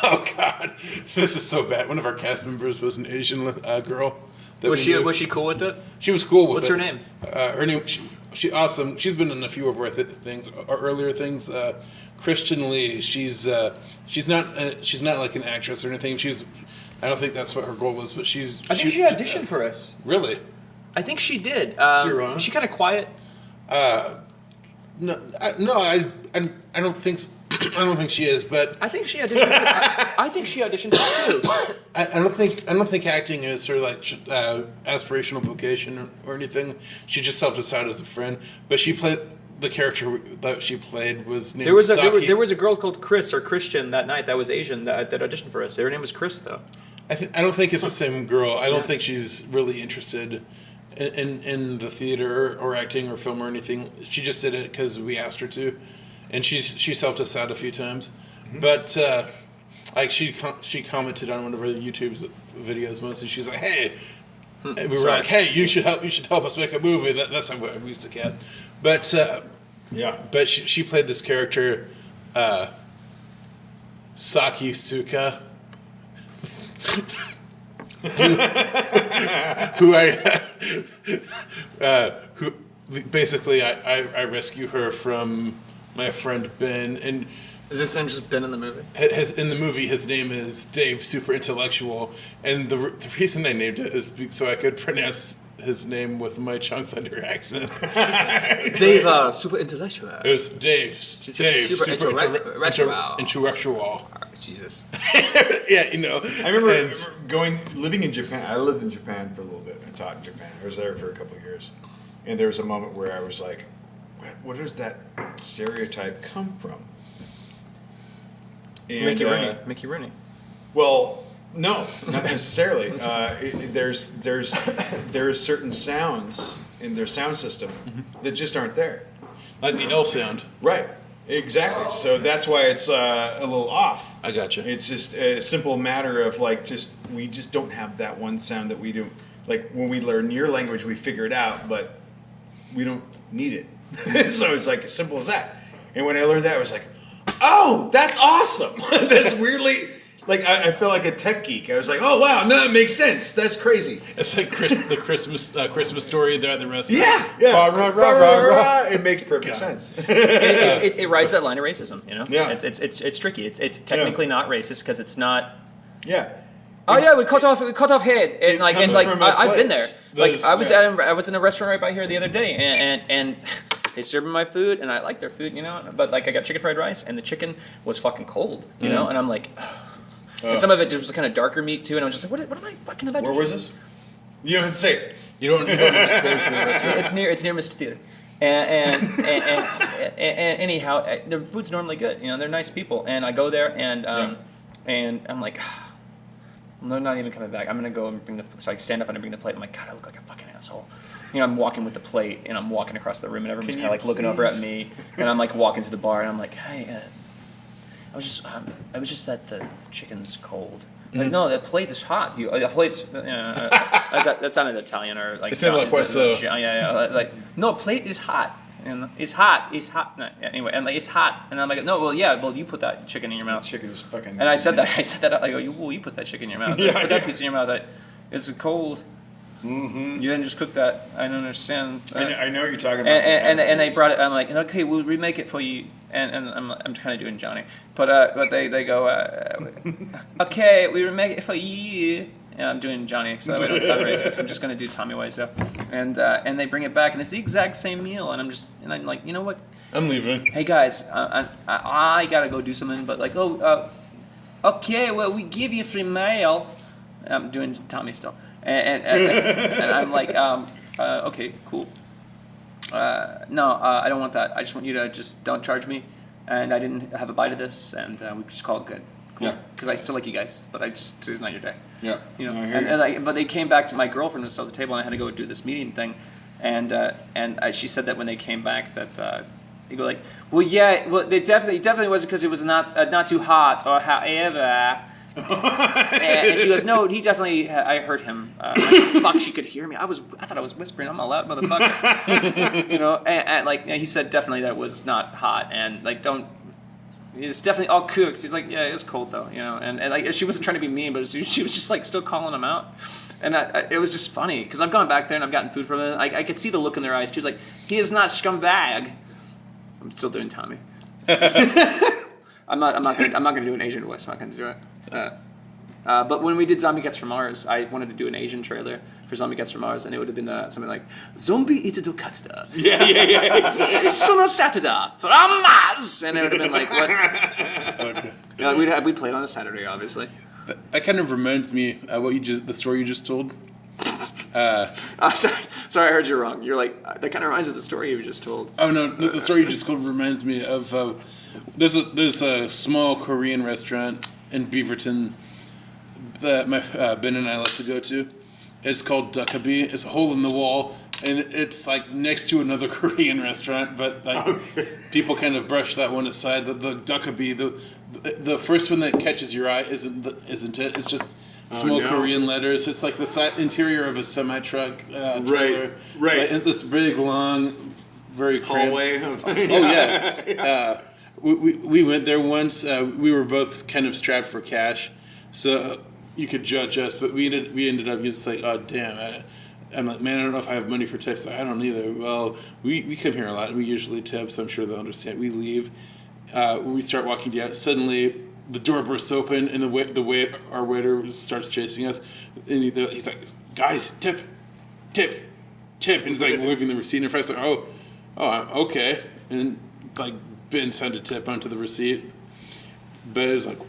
Oh God, this is so bad. One of our cast members was an Asian girl. Was she cool with it? She was cool with What's it. her name? Her name. She awesome. She's been in a few of our things, or earlier things. Christian Lee. She's not like an actress or anything. I don't think that's what her goal was, but I think she auditioned for us. Really? I think she did. Is she wrong? Is she kind of quiet? No, I don't think. I don't think she is, but I think she auditioned. I think she auditioned for you. I don't think acting is her like aspirational vocation or anything. She just helped us out as a friend. But she played the character that she played was named Saki. There was a girl called Chris or Christian that night that was Asian that auditioned for us. Her name was Chris though. I don't think it's the same girl. I don't think she's really interested in the theater or acting or film or anything. She just did it because we asked her to, and she's helped us out a few times. Mm-hmm. But like she commented on one of our YouTube videos once, and she's like, "Hey," and we were like, "Hey, you should help us make a movie." That's how we used to cast. But Yeah. But she played this character, Saki Suka. who basically I rescue her from my friend Ben, and Is this name just Ben in the movie? in the movie his name is Dave Super Intellectual, and the reason I named it is so I could pronounce his name with my Chunk Thunder accent. Dave, super intellectual. It was Dave Super intellectual. Intellectual. Jesus. Yeah, you know. I remember living in Japan. I lived in Japan for a little bit. I taught in Japan. I was there for a couple of years. And there was a moment where I was like, where does that stereotype come from? And, Mickey Rooney. Well, no, not necessarily. There's certain sounds in their sound system that just aren't there. Like the L sound. Right. Exactly. So that's why it's a little off. I gotcha. It's just a simple matter of like we just don't have that one sound that we do. Like when we learn your language, we figure it out, but we don't need it. So it's like as simple as that. And when I learned that, I was like, oh, that's awesome. That's weirdly, like, I feel like a tech geek. I was like, oh, wow, no, that makes sense. That's crazy. It's like the Christmas story there at the restaurant. Yeah. Rah, rah, rah, rah, rah. It makes perfect sense. It rides that line of racism, you know? Yeah. It's tricky. It's technically not racist because it's not. Yeah. Oh yeah, we cut off head, and I've been there. Like I was in a restaurant right by here the other day, and they served me my food, and I like their food, you know. But like I got chicken fried rice, and the chicken was fucking cold, you know. And I'm like, and some of it was kind of darker meat too, and I was just like, what am I fucking about? Where was this? You don't have to say it. You don't have to disclose it. It's near Mr. Theater. And anyhow, the food's normally good, you know. They're nice people, and I go there, and I'm like. They're not even coming back. I'm gonna go and bring so I stand up and I bring the plate. I'm like, God, I look like a fucking asshole. You know, I'm walking with the plate and I'm walking across the room and everyone's kind of like looking over at me. And I'm like walking to the bar and I'm like, hey, I was just that the chicken's cold. Like, no, the plate is hot. The plate's, that sounded Italian or like. It sounded like queso. Yeah. Like, no, plate is hot. And it's hot. No, yeah, anyway, and like it's hot, and I'm like, no, well, you put that chicken in your mouth. Chicken is fucking. And I said that. I go, you put that chicken in your mouth. Put that piece in your mouth. It's cold. Mm-hmm. You didn't just cook that. I don't understand. I know what you're talking about. And they brought it. I'm like, okay, we'll remake it for you. And I'm kind of doing Johnny, but they go, okay, we remake it for you. Yeah, I'm doing Johnny, so I don't sound racist. I'm just gonna do Tommy Wiseau, and they bring it back, and it's the exact same meal, and I'm like, you know what? I'm leaving. Hey guys, I gotta go do something, but like, okay, well we give you free meal. I'm doing Tommy still, and I'm like, okay, cool. No, I don't want that. I just want you to just don't charge me, and I didn't have a bite of this, and we just call it good. Cool. Yeah. Because I still like you guys, but it's not your day. Yeah. You know, but they came back to my girlfriend was still at the table, and I had to go do this meeting thing, and she said that when they came back that they go like, they definitely wasn't because it was not too hot or however. And she goes, no, he definitely. I heard him. Fuck, she could hear me. I thought I was whispering. I'm a loud motherfucker. You know, and like he said, definitely that was not hot, and like don't. It's definitely all cooked. He's like, yeah, it was cold though, you know. And like she wasn't trying to be mean, but she was just like still calling him out. And it was just funny because I've gone back there and I've gotten food from him. I could see the look in their eyes too. It's like he is not scumbag. I'm still doing Tommy. I'm not gonna do an Asian voice. I'm not gonna do it. But when we did Zombie Gets from Mars, I wanted to do an Asian trailer for Zombie Gets from Mars, and it would have been something like Zombie Itato Katida. Yeah. Sono Saturday from Mars, and it would have been like what? Okay. We'd play it on a Saturday, obviously. That kind of reminds me the story you just told. Sorry, I heard you wrong. You're like that kind of reminds me of the story you just told. Oh no, the story you just told reminds me of there's a small Korean restaurant in Beaverton that my Ben and I like to go to. It's called Duckaby. It's a hole in the wall, and it's like next to another Korean restaurant, but like people kind of brush that one aside. The Duckaby, the first one that catches your eye isn't it? It's just small Korean letters. It's like the interior of a semi truck trailer. Right. And this big long, very hallway. We went there once. We were both kind of strapped for cash, so you could judge us, but we ended up just like, oh damn. I'm like, man, I don't know if I have money for tips. I don't either. Well, we come here a lot, and we usually tip, so I'm sure they'll understand. We leave. When we start walking down, suddenly the door bursts open, and our waiter starts chasing us. And he's like, guys, tip. And he's like waving the receipt in front. Like, oh, okay. And like Ben sent a tip onto the receipt. But it was like,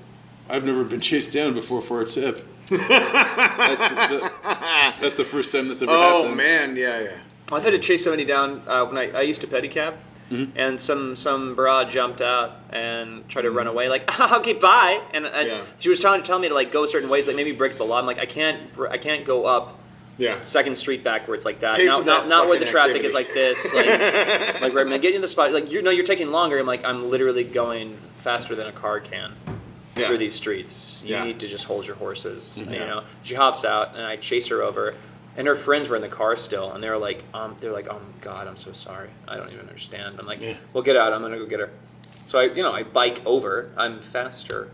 I've never been chased down before for a tip. That's the first time this ever happened. Oh man, yeah. I've had to chase somebody down when I used to pedicab, and some broad jumped out and tried to run away. Like, okay, bye. And she was telling me to like go certain ways, like maybe break the law. I'm like, I can't go up. Yeah. 2nd Street backwards like that. Not Not where the traffic is like this. Like right, man, getting in the spot. Like you're taking longer. I'm like, I'm literally going faster than a car can. Through these streets, you need to just hold your horses. You know, she hops out, and I chase her over, and her friends were in the car still, and they're like, oh God, I'm so sorry. I don't even understand. I'm like, well, get out. I'm gonna go get her. So I bike over. I'm faster.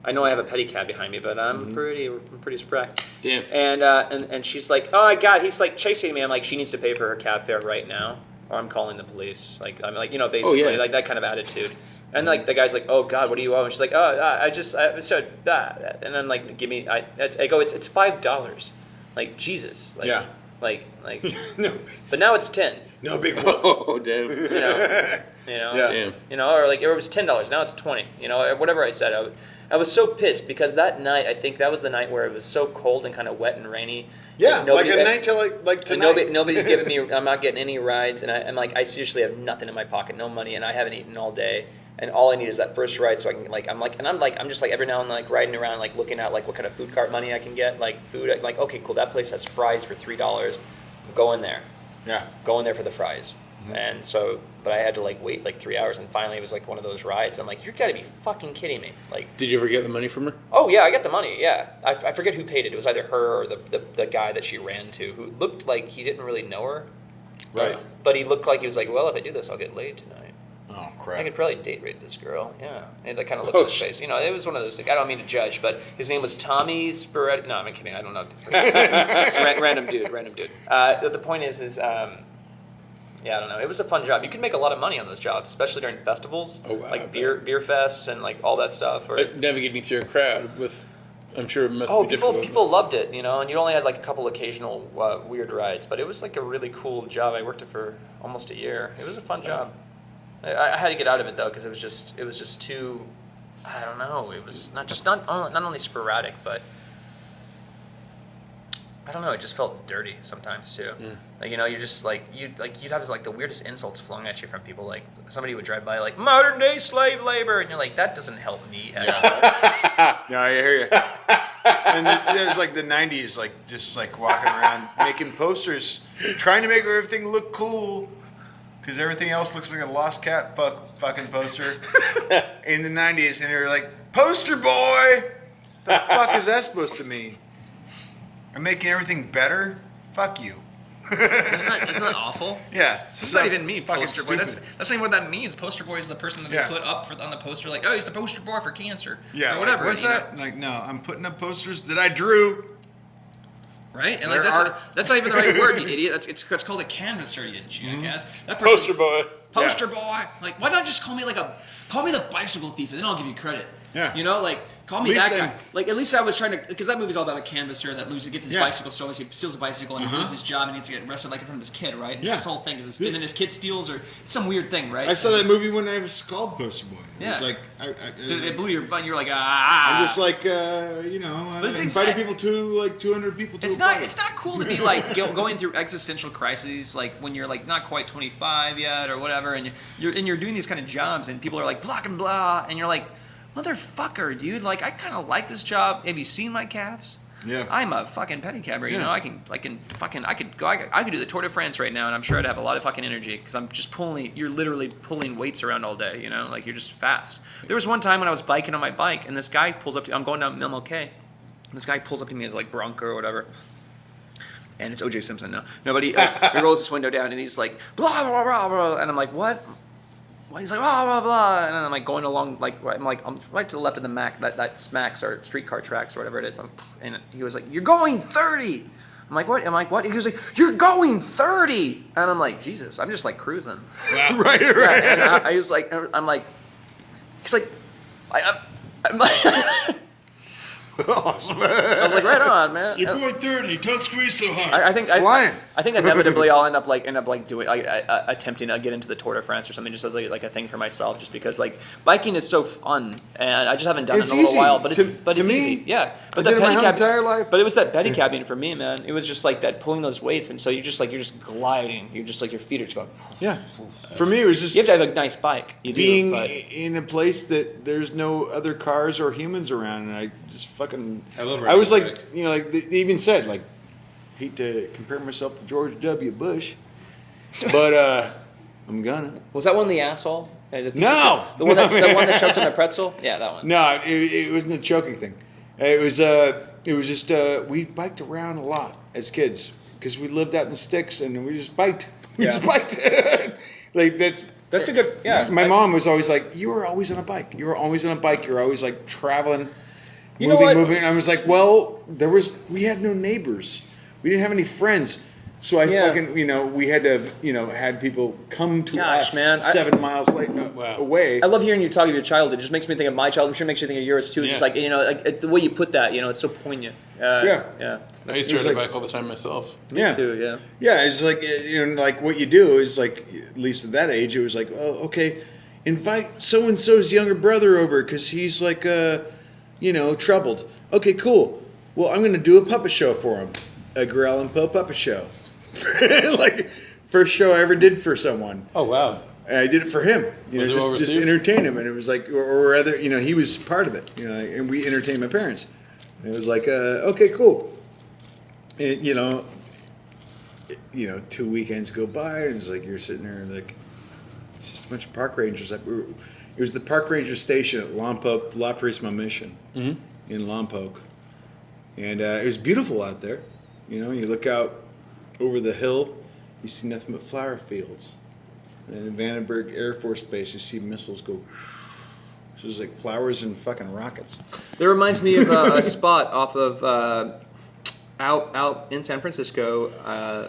I know I have a pedicab behind me, but I'm pretty spry. Damn. And she's like, oh God, he's like chasing me. I'm like, she needs to pay for her cab fare right now, or I'm calling the police. Like I'm like, basically like that kind of attitude. And like the guy's like, oh God, what do you owe? And she's like, and I'm like, give me. I go, it's $5. Like Jesus. Like, Yeah. Like No. But now it's 10. No big whoop. Oh damn. Yeah. Or like it was $10. Now it's 20. Or whatever I said. I was so pissed because that night, I think that was the night where it was so cold and kind of wet and rainy. Yeah, like a night till like tonight. Nobody's giving me. I'm not getting any rides, and I'm like, I seriously have nothing in my pocket, no money, and I haven't eaten all day. And all I need is that first ride, so I can I'm just like every now and then like riding around like looking at like what kind of food cart money I can get, like food. Like okay, cool, that place has fries for $3. Go in there. Yeah. Go in there for the fries. And so, but I had to like wait like 3 hours, and finally it was like one of those rides. I'm like, you gotta be fucking kidding me. Like, Did you ever get the money from her? oh yeah, I got the money. Yeah, I forget who paid it. It was either her or the guy that she ran to, who looked like he didn't really know her. Right. But he looked like he was like, well, if I do this, I'll get laid tonight. Oh I crap. could probably date rape this girl. Yeah. And that kind of looked at his face. It was one of those things. I don't mean to judge, but his name was Tommy Spiretti. No, I'm kidding. I don't know. It's a random dude. But the point is, I don't know. It was a fun job. You could make a lot of money on those jobs, especially during festivals. Oh, wow, like beer fests and like all that stuff. Or Navigating through a crowd with, I'm sure it must be difficult. people loved it, and you only had like a couple occasional weird rides, but it was like a really cool job. I worked it for almost a year. It was a fun job. I had to get out of it though because it was just too. I don't know. It was not only sporadic, but I don't know. It just felt dirty sometimes too. Like you're just like you'd have like the weirdest insults flung at you from people. Like somebody would drive by like modern day slave labor, and you're like, that doesn't help me at all. No, I hear you. And it was like the 90s, like just like walking around making posters, trying to make everything look cool. Because everything else looks like a lost cat fucking poster in the 90s. And you're like, poster boy! The fuck is that supposed to mean? I'm making everything better? Fuck you. Isn't that awful? Yeah. That's not even me, fucking poster boy. stupid. That's not even what that means. Poster boy is the person that they Yeah. put up on the poster, like, oh, he's the poster boy for cancer. Yeah, or whatever. What's you know? that? Like, no, I'm putting up posters that I drew. Right? And There like are- that's not even the right word, you idiot. It's called a canvasser, you jackass. That person, Poster boy. Poster boy. Like, why not just call me the bicycle thief, and then I'll give you credit. Yeah. Like, call me At least that guy. I'm- Like, at least I was trying to, because that movie's all about a canvasser that gets his Yeah. bicycle stolen. He steals a bicycle and he does his job and he needs to get arrested like in front of his kid, right? And Yeah. This whole thing is, and then his kid steals, or it's some weird thing, right? I saw that movie when I was called Poster Boy. It was Yeah. like, It blew your butt. You're like, ah. I'm just like, But it's inviting people to like 200 people to It's a not. party. It's not cool to be like going through existential crises, like when you're like not quite 25 yet or whatever, and you're doing these kind of jobs, and people are like blah and blah, and you're like, motherfucker, dude. Like I kind of like this job. Have you seen my calves? Yeah. I'm a fucking pedicabber. You Yeah. know, I could do the Tour de France right now, and I'm sure I'd have a lot of fucking energy because I'm just pulling. You're literally pulling weights around all day. You know, like you're just fast. There was one time when I was biking on my bike, and this guy pulls up to. I'm going down Milmo K. And this guy pulls up to me as like Bronco or whatever. And it's O.J. Simpson. No, nobody. He rolls his window down and he's like blah blah blah blah, and I'm like, what well, he's like, blah, blah, blah. And I'm like going along, I'm right to the left of the Mac, that smacks our streetcar tracks or whatever it is. And he was like, you're going 30. I'm like, what? I'm like, what? He was like, you're going 30. And I'm like, Jesus, I'm just like cruising. Wow. right. Yeah, and I was like, I'm like, he's like, I'm like, Awesome. I was like, right on, man. You're going 30. Don't squeeze so hard. I think Flying. I think inevitably I'll end up doing attempting to get into the Tour de France or something just as like a thing for myself, just because like biking is so fun and I just haven't done it in a little while. But it's me, easy, yeah. But I did it my pedicab, entire life. But it was that pedicabbing for me, man. It was just like that pulling those weights, and so you're just gliding. You're just like your feet are just going. Yeah. For me, it was just You have to have a nice bike. You being do, but in a place that there's no other cars or humans around, and I just fucking. I was like, bike. like they even said, like, hate to compare myself to George W. Bush, but I'm gonna. was that one the asshole? The No! the one that choked on the pretzel. Yeah, that one. No, it wasn't a choking thing. It was just we biked around a lot as kids because we lived out in the sticks and we just biked. We just biked. Like That's a good. Yeah. My mom was always like, "You were always on a bike. You were always on a bike. You're always like traveling, You know what? moving." And I was like, "Well, we had no neighbors. We didn't have any friends." So I fucking, we had to, had people come to Gosh, us man, 7 miles away. I love hearing you talk of your childhood. It just makes me think of my childhood. I'm sure it makes you think of yours too. It's just like the way you put that. It's so poignant. Yeah. I used to ride a bike all the time myself. Me too. Yeah. Yeah, it's like like what you do is like, at least at that age, it was like, oh, okay, invite so and so's younger brother over because he's like, troubled. Okay, cool. Well, I'm gonna do a puppet show for him, a Gorell and Poe puppet show. Like first show I ever did for someone. Oh wow! And I did it for him. Was it well just received? entertain him, and it was like, or rather, he was part of it. And we entertained my parents. And it was like, okay, cool. And 2 weekends go by, and it's like you're sitting there, and like it's just a bunch of park rangers. It was the park ranger station at Lompoc, La Prisma Mission in Lompoc, and it was beautiful out there. You look out over the hill, you see nothing but flower fields. And then in Vandenberg Air Force Base, you see missiles go. So it's like flowers and fucking rockets. That reminds me of a spot off of out in San Francisco.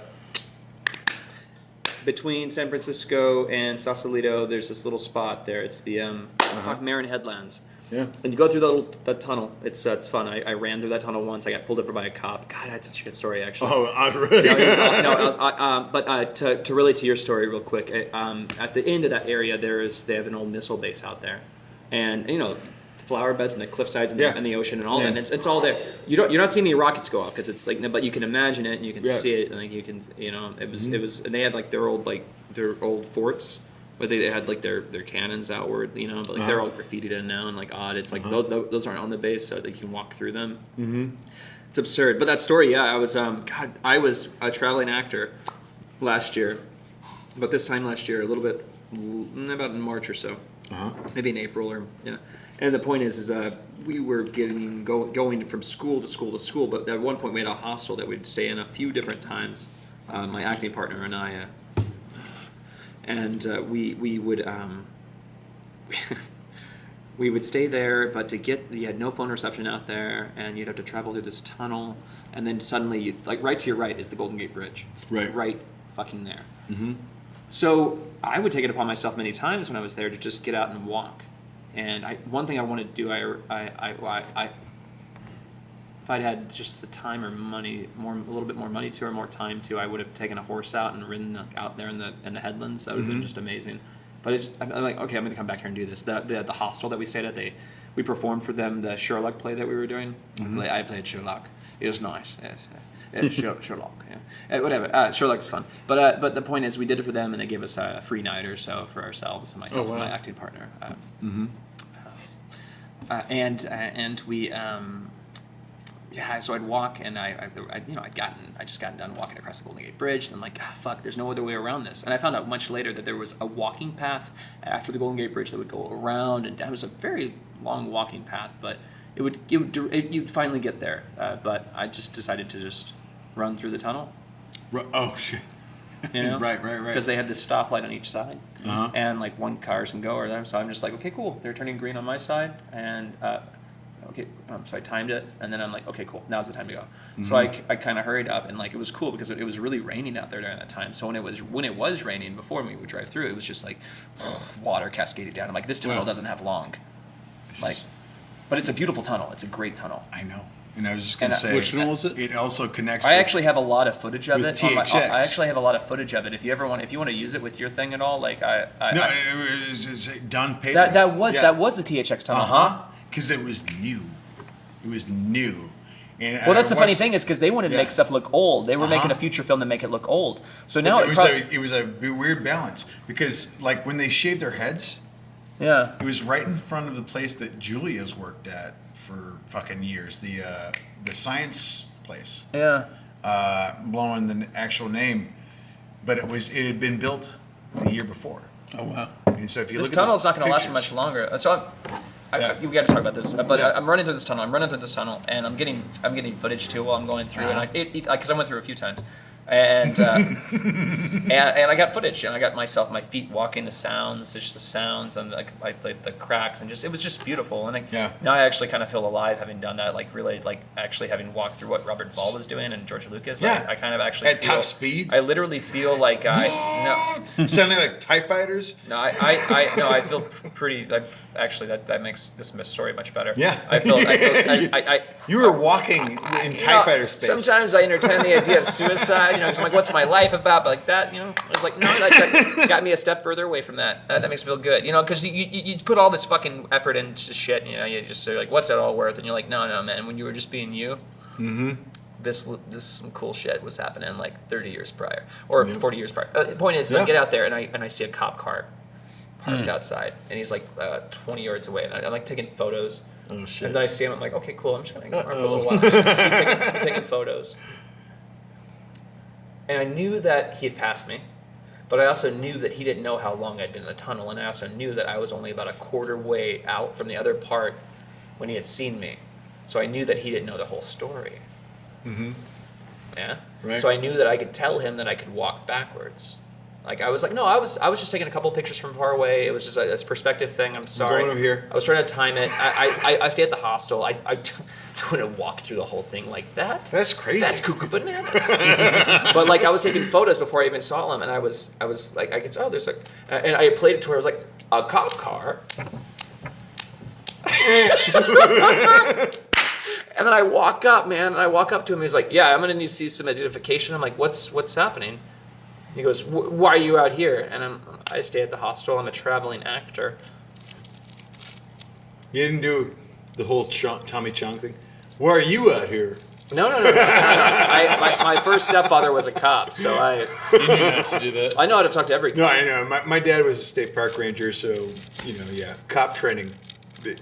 Between San Francisco and Sausalito, there's this little spot there. It's the Marin Headlands. Yeah. And you go through that tunnel. It's fun. I ran through that tunnel once. I got pulled over by a cop. God, that's such a good story, actually. Oh, really? But to relate to your story real quick, at the end of that area, they have an old missile base out there, and the flower beds and the cliff sides and, and the ocean and all that. And it's all there. You're not seeing any rockets go off because it's like, but you can imagine it and you can see it, and like you can, it was, and they had like their old forts. But they had like their cannons outward, but like they're all graffitied in now and like odd. It's like those aren't on the base, so that you can walk through them. Mm-hmm. It's absurd. But that story, I was I was a traveling actor last year, but this time last year, a little bit about in March or so, maybe in April or And the point is we were going from school to school to school, but at one point we had a hostel that we'd stay in a few different times. My acting partner and I. And we would we would stay there, but you had no phone reception out there, and you'd have to travel through this tunnel, and then suddenly right to your right is the Golden Gate Bridge. It's right fucking there. Mm-hmm. So I would take it upon myself many times when I was there to just get out and walk. And one thing I wanted to do, if I'd had just the time or money, a little bit more money to, or more time to, I would have taken a horse out and ridden out there in the headlands. That would have been just amazing. But I'm like, okay, I'm going to come back here and do this. The hostel that we stayed at, we performed for them the Sherlock play that we were doing. Mm-hmm. I played Sherlock. It was nice. Yes. Sherlock. Yeah. Whatever. Sherlock's fun. But the point is, we did it for them, and they gave us a free night or so for ourselves, myself and my acting partner. And we. Yeah, so I'd walk, and I'd just gotten done walking across the Golden Gate Bridge, and I'm like, fuck, there's no other way around this. And I found out much later that there was a walking path after the Golden Gate Bridge that would go around, and that was a very long walking path, but you'd finally get there. But I just decided to just run through the tunnel. Oh shit! You know? Right. Because they had this stoplight on each side, Uh-huh. and like one cars can go or there. So I'm just like, okay, cool. They're turning green on my side, and okay, so I timed it, and then I'm like, okay, cool. Now's the time to go. So I kind of hurried up, and like it was cool because it was really raining out there during that time. So when it was raining before we would drive through, it was just like water cascaded down. I'm like, this tunnel doesn't have long, like, but it's a beautiful tunnel. It's a great tunnel. I know. And I was just going to say, which tunnel is it? It also connects. I actually have a lot of footage of with it. I THX. actually have a lot of footage of it. If you want to use it with your thing at all, like it's done paper. that was the THX tunnel, huh? Because it was new. It was new. And Well, that's the funny thing is because they wanted to Yeah. make stuff look old. They were making a feature film to make it look old. So now it was a weird balance because like when they shaved their heads, yeah. it was right in front of the place that Julia's worked at for fucking years. The science place. Yeah. Blowing the actual name, but it had been built the year before. Oh wow. And so if you This look at tunnel's the not going to last for pictures- much longer. So we got to talk about this. But Yeah. I'm running through this tunnel. And I'm getting footage too while I'm going through. And because I went through a few times, and and I got footage. And I got my feet walking the sounds, just the sounds and like the cracks, and it was just beautiful. And now I actually kind of feel alive having done that. Like really, like actually having walked through what Robert Duvall was doing and George Lucas. Yeah. I kind of actually At feel, top speed? I literally feel like sounding like TIE fighters. I feel pretty. Actually, that makes this story much better. Yeah. I feel. You were walking in TIE fighter space. Sometimes I entertain the idea of suicide. You know, 'cause I'm like, what's my life about? But like that, you know, I was like, no, that got me a step further away from that. That makes me feel good. You know, because you put all this fucking effort into shit. You know, you just are like, what's it all worth? And you're like, no, man. When you were just being you. Mm-hmm. This some cool shit was happening like 30 years prior or 40 years prior. The point is, I get out there and I see a cop car parked outside, and he's like 20 yards away, and I'm like taking photos. Oh shit! And then I see him, I'm like, okay, cool. I'm just gonna ignore him for a little while. Just keep taking photos. And I knew that he had passed me, but I also knew that he didn't know how long I'd been in the tunnel, and I also knew that I was only about a quarter way out from the other part when he had seen me. So I knew that he didn't know the whole story. Mm-hmm. Yeah. Right. So I knew that I could tell him that I could walk backwards. Like I was like, no, I was just taking a couple pictures from far away. It was just a perspective thing. I'm sorry. going over here. I was trying to time it. I stay at the hostel. I wouldn't walk through the whole thing like that. That's crazy. That's cuckoo bananas. But like I was taking photos before I even saw him, and I was like, I could tell there's like, and I played it to where I was like, a cop car. And then I walk up, man, and I walk up to him. He's like, yeah, I'm gonna need to see some identification. I'm like, what's happening? He goes, why are you out here? And I stay at the hostel. I'm a traveling actor. You didn't do the whole Tommy Chong thing. Why are you out here? No. My first stepfather was a cop, so You knew how to do that. I know how to talk to every kid. No, I know. My dad was a state park ranger, so cop training.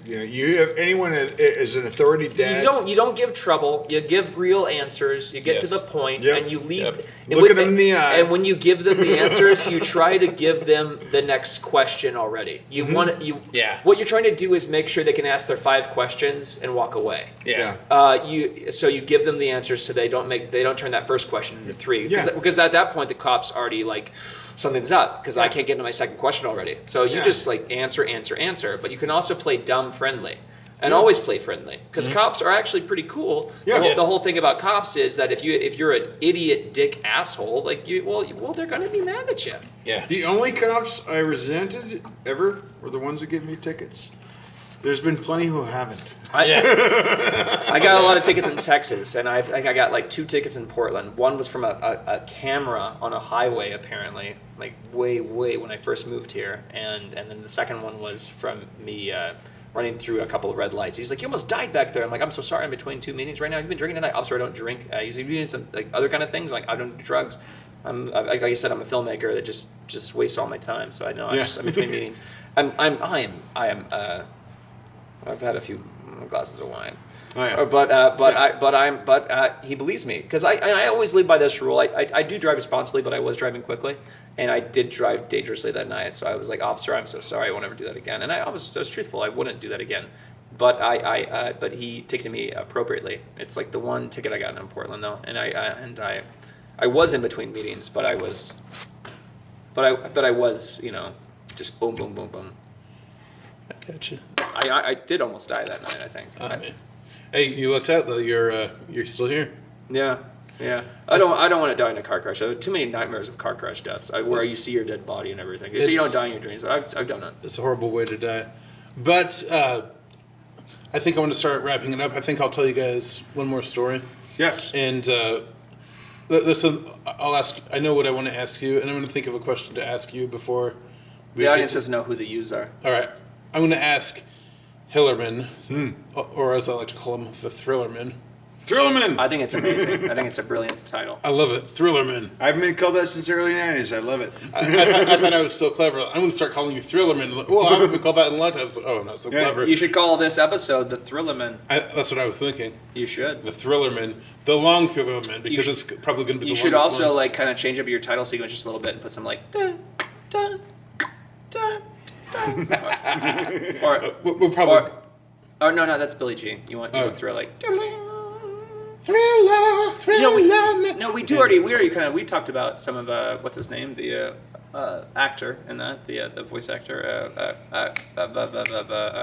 You know, you have anyone as an authority dad. You don't give trouble. You give real answers. You get to the point, Yep. and you leave. Yep. Look at them in the eye. And when you give them the answers, you try to give them the next question already. You want you. Yeah. What you're trying to do is make sure they can ask their 5 questions and walk away. Yeah. You give them the answers so they don't turn that first question into 3. Yeah. Because at that point the cop's already like something's up because I can't get into my second question already. So you just like answer, but you can also play dumb friendly. And always play friendly because cops are actually pretty cool. Yeah. The whole thing about cops is that if you're an idiot dick asshole, like they're gonna be mad at you. Yeah. The only cops I resented ever were the ones who give me tickets. There's been plenty who haven't. I got a lot of tickets in Texas, and I got like 2 tickets in Portland. One was from a camera on a highway, apparently, like way when I first moved here, and then the second one was from me running through a couple of red lights. He's like, "You almost died back there." I'm like, "I'm so sorry. I'm between 2 meetings right now. You've been drinking tonight?" "Officer, I don't drink." He's like, "You doing some like other kind of things?" Like, "I don't do drugs." Like I said, I'm a filmmaker that just wastes all my time. So I know I'm between meetings. I've had a few glasses of wine. Oh, yeah. But he believes me because I always live by this rule. I do drive responsibly, but I was driving quickly, and I did drive dangerously that night. So I was like, "Officer, I'm so sorry. I won't ever do that again." And I was truthful. I wouldn't do that again. But but he ticketed me appropriately. It's like the one ticket I got in Portland though, and I I was in between meetings, but I was, you know, just boom, boom, boom, boom. I gotcha. I did almost die that night, I think. Man. Hey, you looked out though. You're still here. Yeah. I don't want to die in a car crash. I have too many nightmares of car crash deaths, where you see your dead body and everything. So you don't die in your dreams, but I've done it. It's a horrible way to die. But I think I want to start wrapping it up. I think I'll tell you guys one more story. Yeah. And listen, I'll ask. I know what I want to ask you, and I'm going to think of a question to ask you before. The audience doesn't know who the yous are. All right. I'm going to ask Hillerman, or as I like to call him, the Thrillerman. Thrillerman! I think it's amazing. I think it's a brilliant title. I love it. Thrillerman. I've been called that since the early 90s. I love it. I thought I was so clever. I'm going to start calling you Thrillerman. Well, I haven't been called that in a long time. So, I'm not so clever. You should call this episode the Thrillerman. That's what I was thinking. You should. The Thrillerman. The long Thrillerman, because it's probably going to be the You should also like kind of change up your title sequence just a little bit and put some like dun, dun, dun, dun. or We'll probably... or no, that's Billie Jean. You want Thrill like Thriller. No, we already kind of talked about some of what's his name, the actor in that, the voice actor,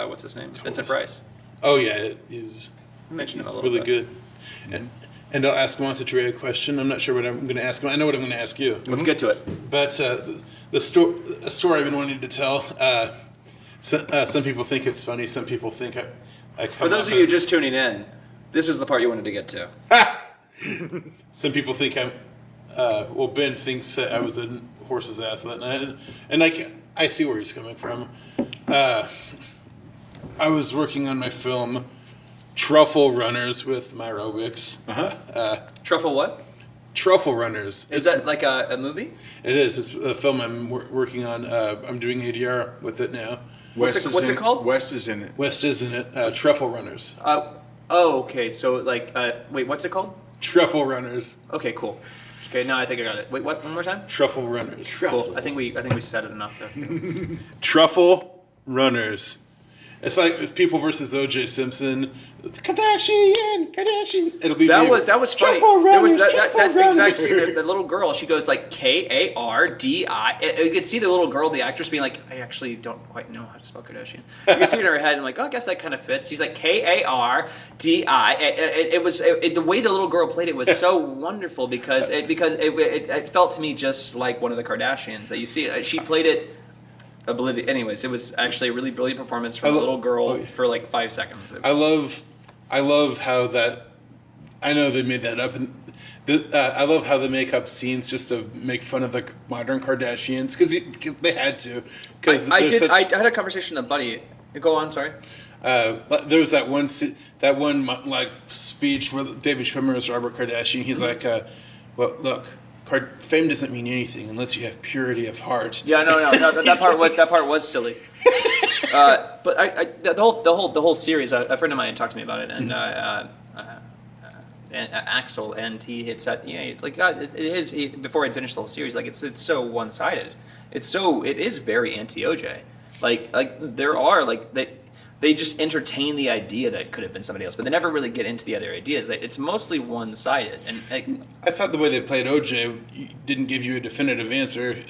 what's his name, Vincent Price. Oh yeah, he's mentioned him a little really bit. good. And I'll ask Montetré a question. I'm not sure what I'm going to ask him. I know what I'm going to ask you. Let's get to it. But a story I've been wanting to tell. Some people think it's funny. Some people think I come For those of you just tuning in, this is the part you wanted to get to. Some people think I'm. Ben thinks I was a horse's ass that night, and I see where he's coming from. I was working on my film, Truffle Runners with Myra Wicks. Truffle what? Truffle Runners. Is that like a movie? It is. It's a film I'm working on. I'm doing ADR with it now. What's it called? West is in it. West is in it. Truffle Runners. Okay. So like, wait, what's it called? Truffle Runners. Okay, cool. Okay, now I think I got it. Wait, what? One more time? Truffle Runners. Cool. I think we said it enough there. Truffle Runners. It's like People versus O.J. Simpson. Kardashian. It'll be that was funny. There was that exact scene. The little girl, she goes like Kardi. You could see the little girl, the actress, being like, I actually don't quite know how to spell Kardashian. You can see it in her head, and like, oh, I guess that kind of fits. She's like Kardi. It was the way the little girl played it was so wonderful because it felt to me just like one of the Kardashians that you see. She played it. Oblivion. Anyways, it was actually a really brilliant performance from a little girl for like 5 seconds. I love how that. I know they made that up, and I love how they make up scenes just to make fun of the modern Kardashians because they had to. Because I had a conversation with a buddy. Go on, sorry. There was that one like speech where David Schwimmer is Robert Kardashian. He's like, well, look. Fame doesn't mean anything unless you have purity of heart. Yeah, no, that part was silly. But the whole series. A friend of mine talked to me about it, and Axel, and he had said, it's like it is. Before I'd finished the whole series, like it's so one-sided. It is very anti-OJ. Like there are like that. They just entertain the idea that it could have been somebody else, but they never really get into the other ideas. It's mostly one-sided. And I thought the way they played OJ didn't give you a definitive answer.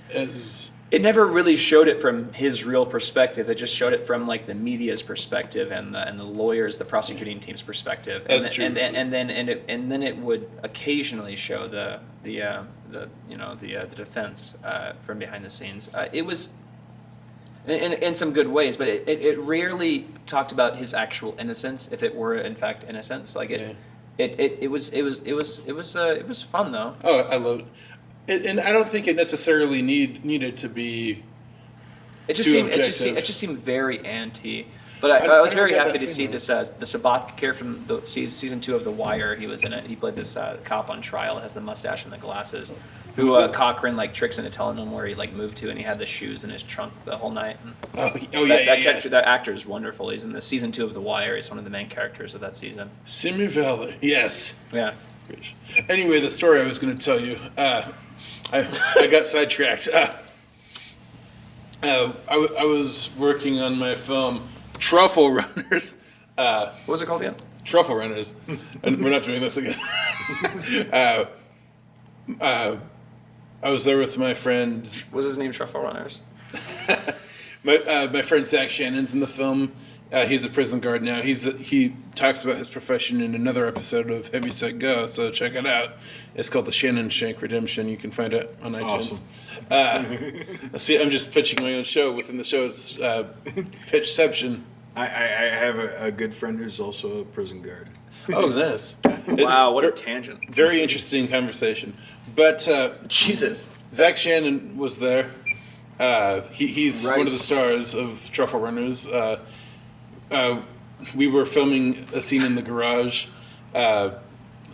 It never really showed it from his real perspective. It just showed it from like the media's perspective and the lawyers, the prosecuting team's perspective. That's true. And then it would occasionally show the defense from behind the scenes. It was. In some good ways, but it rarely talked about his actual innocence, if it were in fact innocence. Like it was fun though. Oh, I loved it, and I don't think it necessarily needed to be. It just seemed very anti. But I was very happy to see this the Sabat character from the season 2 of The Wire. He was in it. He played this cop on trial, has the mustache and the glasses, who Cochran like tricks into telling him where he like moved to, and he had the shoes in his trunk the whole night. That actor is wonderful. He's in the season 2 of The Wire. He's one of the main characters of that season. Simi Valley, yes. Yeah. Anyway, the story I was going to tell you, I got sidetracked. I was working on my film. Truffle Runners. What was it called again? Truffle Runners. And we're not doing this again. I was there with my friend. Was his name Truffle Runners? My friend Zach Shannon's in the film. He's a prison guard now. He talks about his profession in another episode of Heavy Set Go, so check it out. It's called The Shannon Shank Redemption. You can find it on iTunes. Awesome. See, I'm just pitching my own show. Within the show, it's Pitchception. I have a good friend who's also a prison guard. Oh, nice. Wow, what a tangent. Very interesting conversation. But Jesus. Zach Shannon was there. He's Rice. one of the stars of Truffle Runners. We were filming a scene in the garage.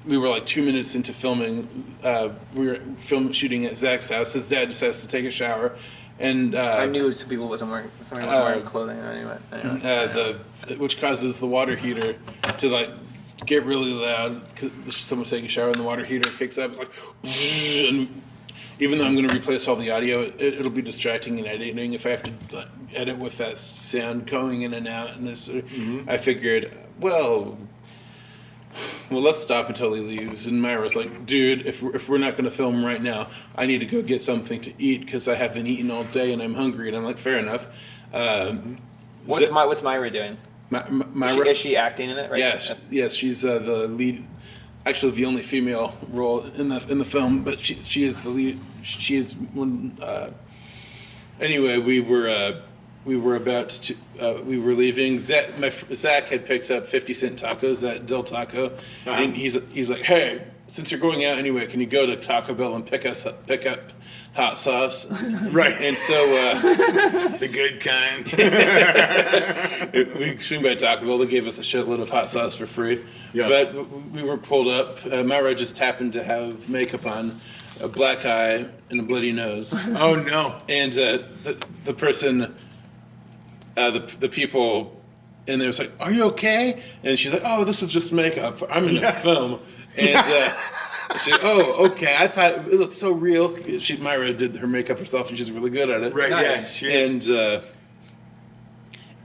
We were like 2 minutes into filming. We were shooting at Zach's house. His dad just has to take a shower, and I knew some people wasn't wearing clothing anyway. Which causes the water heater to like get really loud because someone's taking a shower and the water heater kicks up. It's like, and even though I'm going to replace all the audio, it'll be distracting in editing if I have to edit with that sound going in and out. And I figured, well, let's stop until he leaves. And Myra was like, dude, if we're not going to film right now, I need to go get something to eat because I haven't eaten all day and I'm hungry. And I'm like, fair enough. What's Myra doing? Myra, is she acting in it? Right? Yes, she's the lead. Actually, the only female role in the film, but she is the lead. She is one. Anyway, we were leaving. Zach had picked up 50-cent tacos at Del Taco, and he's like, hey, since you're going out anyway, can you go to Taco Bell and pick up hot sauce? Right. And so the good kind. we swing by Taco Bell. They gave us a shitload of hot sauce for free. Yeah. But we were pulled up. Myra just happened to have makeup on, a black eye, and a bloody nose. Oh no. And the person, the people in there was like, are you okay? And she's like, oh, this is just makeup. I'm in a film. And she, oh, okay. I thought it looked so real. Myra did her makeup herself, and she's really good at it. Right. Nice. Yeah. She is.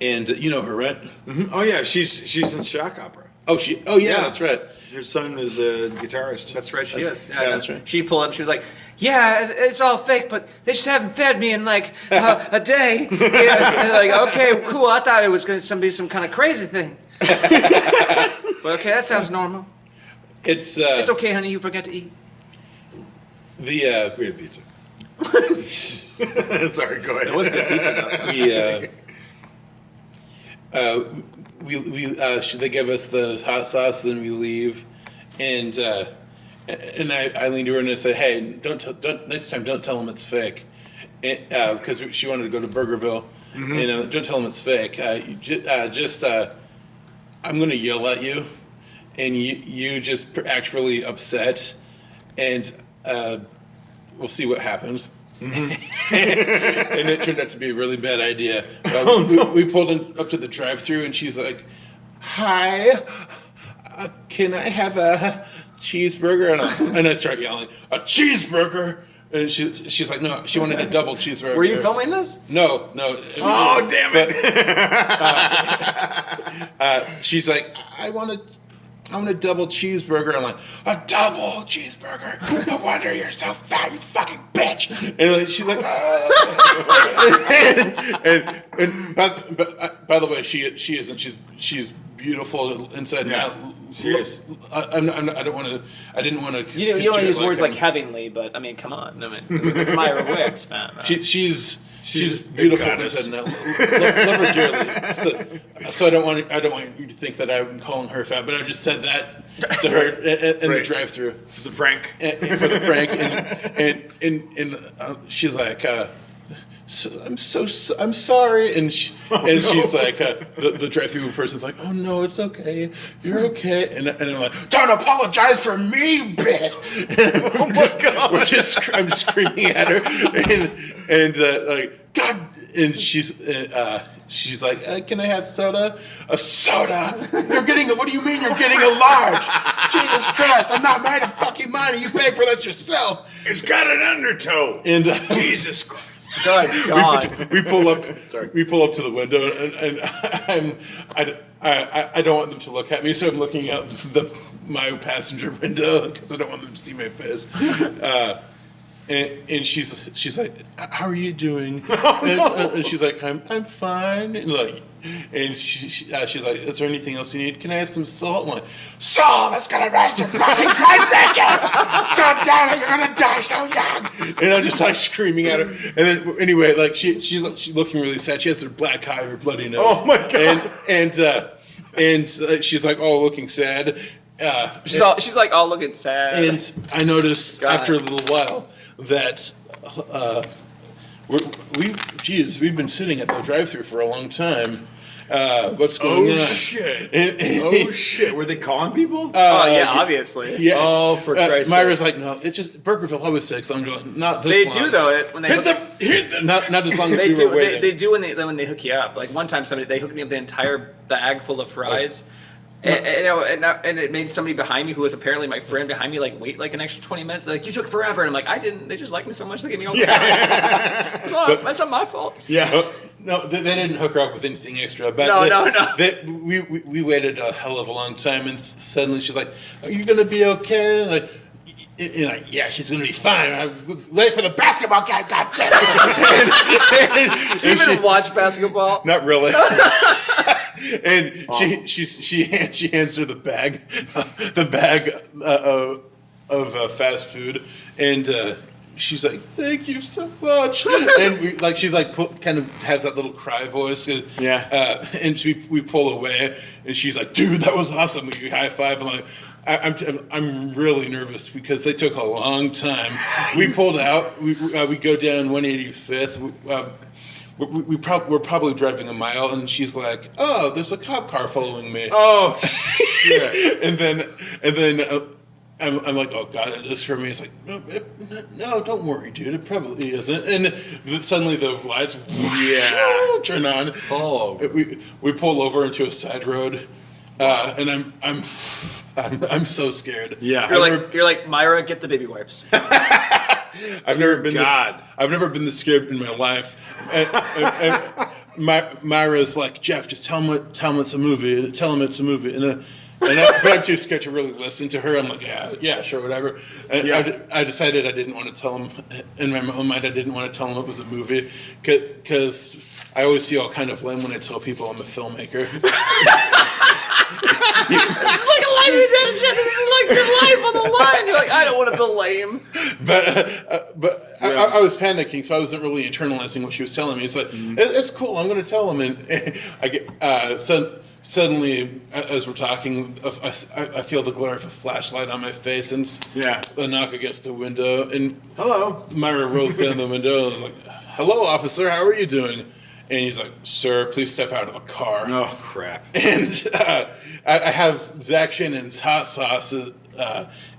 And you know her, right? Mm-hmm. Oh yeah, she's in shock opera. Oh yeah, that's right. Her son is a guitarist. That's right, she is. Yeah, that's right. She pulled up, she was like, yeah, it's all fake, but they just haven't fed me in like a day. Yeah. And like, okay, cool, I thought it was going to be some kind of crazy thing. But okay, that sounds normal. It's okay, honey, you forgot to eat. We had pizza. Sorry, go ahead. It was a good pizza, though. They give us the hot sauce, then we leave, and I leaned to her and I said, "Hey, don't next time, don't tell them it's fake," because she wanted to go to Burgerville, and don't tell them it's fake. I'm going to yell at you, and you just act really upset, and we'll see what happens. And it turned out to be a really bad idea. We pulled up to the drive-thru, and she's like, "Hi, can I have a cheeseburger?" And I start yelling, "A cheeseburger!" And she's like, "No, she wanted a double cheeseburger." Were you filming this? No. Oh, damn it! She's like, I want a double cheeseburger. I'm like, a double cheeseburger? No wonder you're so fat, you fucking bitch. And like, she's like, and by the way, she isn't. She's beautiful inside and out. She is. I didn't want to. You don't want to use words like heavily, but I mean, come on. I mean, it's Myra Wicks, man. She's beautiful inside and out. Love her dearly. So I don't want you to think that I'm calling her fat, but I just said that to her in the drive-thru For the prank. For the prank, and she's like, I'm sorry, and she's like, the drive-thru person's like, oh no, it's okay, you're okay, and I'm like, don't apologize for me, bitch. Oh my god, I'm screaming at her, and like, God, and she's like, can I have soda? A soda? What do you mean you're getting a large? Jesus Christ, I'm not made of fucking money. You pay for this yourself. It's got an undertow. And Jesus Christ. God. we pull up. Sorry. We pull up to the window, and I don't want them to look at me, so I'm looking out my passenger window because I don't want them to see my face. And she's like, how are you doing? And she's like, I'm fine. And she's like, is there anything else you need? Can I have some salt? I'm like, salt? That's gonna raise your fucking blood pressure! God damn it, you're gonna die so young! And I'm just like screaming at her. And then anyway, like she's looking really sad. She has her black eye, her bloody nose. Oh my god! And she's like all looking sad. She's like all looking sad. And I noticed after a little while that we've been sitting at the drive-thru for a long time. What's going on? Shit! And, Shit! Were they calling people? Yeah, obviously. Yeah. Oh, for Christ's Myra's sake. like, no, it's just Burgerville always takes. I'm going, not this They long. do though when they Not as long as they we do were waiting. they do when they hook you up. Like one time they hooked me up the entire bag full of fries. And it made somebody behind me who was apparently my friend behind me like wait like an extra 20 minutes. They're like, you took forever, and I'm like, I didn't. They just liked me so much they gave me all the fries. That's not my fault. Yeah. No, they didn't hook her up with anything extra. But No. We waited a hell of a long time, and suddenly she's like, "Are you gonna be okay?" And like, yeah, she's gonna be fine. I was late for the basketball game. God damn it! Do you even watch basketball? Not really. And awesome. she hands her the bag of fast food, and she's like, "Thank you so much." And she's like kind of has that little cry voice. Yeah. And we pull away, and she's like, "Dude, that was awesome." We high five, and I'm really nervous because they took a long time. We pulled out. We go down 185th. We're probably driving a mile, and she's like, "Oh, there's a cop car following me." Oh shit! and then I'm like, "Oh God, it is for me." It's like, no, don't worry, dude. It probably isn't. And suddenly the lights turn on. Oh, we pull over into a side road, and I'm so scared. Yeah, you're like Myra, get the baby wipes. I've never been this scared in my life. And Myra's like, Geoff, just tell him it's a movie. Tell him it's a movie. But I'm too scared to really listen to her. I'm like, yeah, sure, whatever. And I decided I didn't want to tell him. In my own mind, I didn't want to tell him it was a movie because I always feel kind of lame when I tell people I'm a filmmaker. This is like a life you did. This is like your life on the line. You're like, I don't want to feel lame. But I was panicking, so I wasn't really internalizing what she was telling me. It's like, it's cool. I'm going to tell him. And I get suddenly, as we're talking, I feel the glare of a flashlight on my face and a knock against the window. And hello, Myra rolls down the window and I was like, "Hello, officer. How are you doing?" And he's like, "Sir, please step out of the car." Oh, crap. And I have Zach Shannon's hot sauce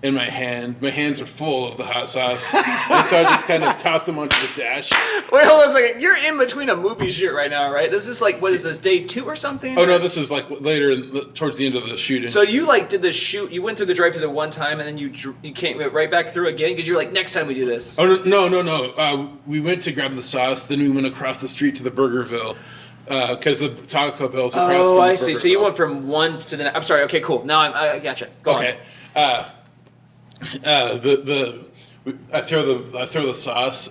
in my hand. My hands are full of the hot sauce. And so I just kind of toss them onto the dash. Wait, hold on a second. You're in between a movie shoot right now, right? This is like, what is this, day 2 or something? Oh, no, this is like later, towards the end of the shooting. So you did the shoot, you went through the drive-thru the one time, and then you came right back through again? Because you're like, next time we do this. Oh, no. We went to grab the sauce, then we went across the street to the Burgerville. Because the Taco Bell's across from the I see. Burgerville. So you went from one to the next. I'm sorry. Okay, cool. Now I gotcha. Go on. I throw the sauce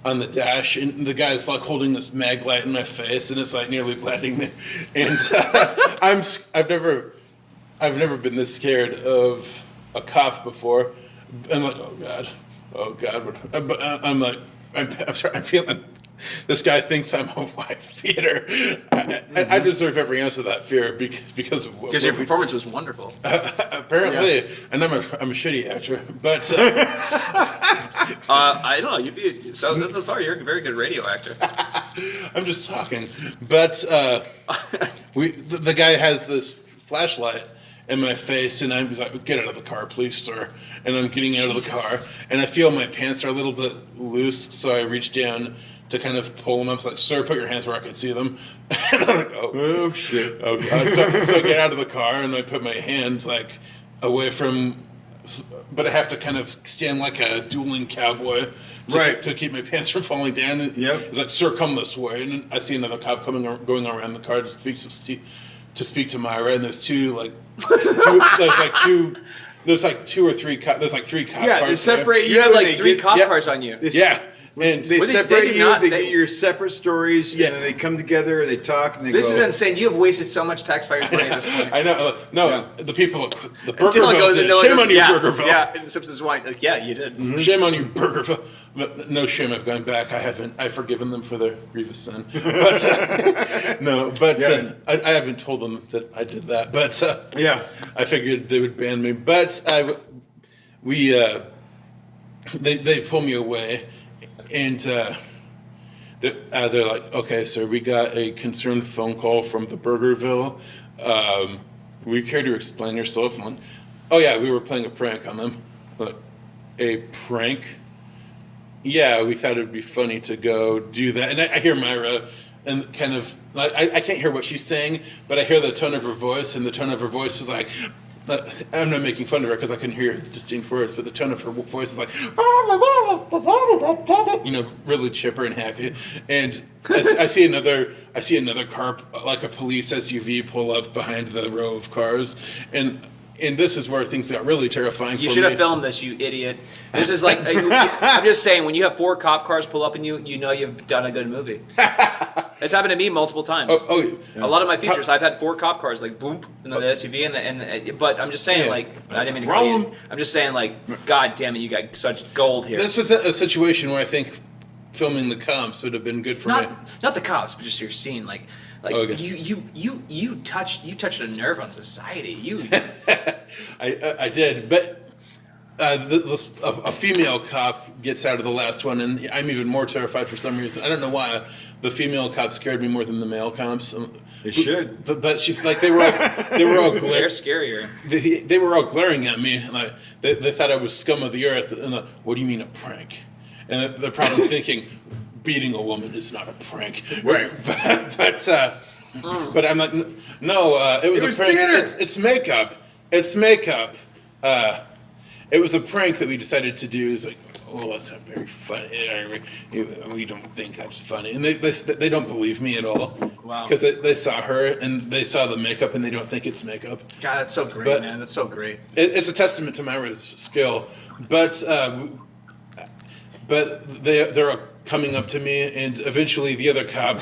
on the dash, and the guy's like holding this mag light in my face, and it's like nearly blinding me. And I've never been this scared of a cop before. I'm like, oh god. But I'm like, I'm sorry. I'm feeling. This guy thinks I'm a wife beater. I deserve every ounce of that fear because of what. Because your performance was wonderful. Apparently, and I'm a shitty actor, but I don't know. So far, you're a very good radio actor. I'm just talking. But the guy has this flashlight in my face, and I'm like, "Get out of the car, please, sir." And I'm getting out of the car, and I feel my pants are a little bit loose, so I reach down to kind of pull them up. It's like, "Sir, put your hands where I can see them." And I'm like, oh shit. Oh God. So I get out of the car and I put my hands like away from, but I have to kind of stand like a dueling cowboy to keep my pants from falling down. And it's like, "Sir, come this way." And then I see another cop going around the car to speak to speak to Myra, and there's two or three there's like three cop Yeah, cars they separate there. you. You have and like they 3 get- cop yeah. cars on you. Yeah, and They Well, separate do you. not- they they- get your separate stories, and then they come together. They talk, and they This go. is insane. You have wasted so much taxpayers' money at this point. I know. No, the people, the Dylan Burgerville goes, did. Dylan Shame goes, on you, yeah, Burgerville. Yeah, and sips his wine. Like, yeah, you did. Shame on you, Burgerville. But no shame. I've gone back. I've forgiven them for their grievous sin. But I haven't told them that I did that. But I figured they would ban me. But they pull me away, and they're like, okay, sir, we got a concerned phone call from the Burgerville. Will you care to explain yourself? And I'm like, oh yeah, we were playing a prank on them. Like, a prank? Yeah, we thought it would be funny to go do that. And I hear Myra, and kind of, like, I can't hear what she's saying, but I hear the tone of her voice, and the tone of her voice is like, I'm not making fun of her because I couldn't hear distinct words, but the tone of her voice is like, really chipper and happy. And I see another car, like a police SUV, pull up behind the row of cars, and this is where things got really terrifying. You for should me. have filmed this, you idiot. This is like, I'm just saying, when you have 4 cop cars pull up on you, you know you've done a good movie. It's happened to me multiple times. A lot of my features, I've had 4 cop cars, like boom, and then the SUV, but I'm just saying, like, I didn't mean to call you. I'm just saying, like, God damn it, you got such gold here. This was a situation where I think filming the comps would have been good for me. Not the cops, but just your scene, like Okay. you touched a nerve on society. I did, but a female cop gets out of the last one, and I'm even more terrified for some reason. I don't know why. The female cop scared me more than the male cops. They should. But she, like, they were all They're glaring. scarier. They were all glaring at me, and like they thought I was scum of the earth. And what do you mean a prank? And they're probably thinking, beating a woman is not a prank, Right. But I'm like, no, it was a prank. theater. It's makeup. It's makeup. It was a prank that we decided to do. It's like, oh, that's not very funny. We don't think that's funny, and they don't believe me at all. Wow. Because they saw her and they saw the makeup, and they don't think it's makeup. God, that's so great, But- man. That's so great. It's a testament to Myra's skill, but they're coming up to me, and eventually the other cop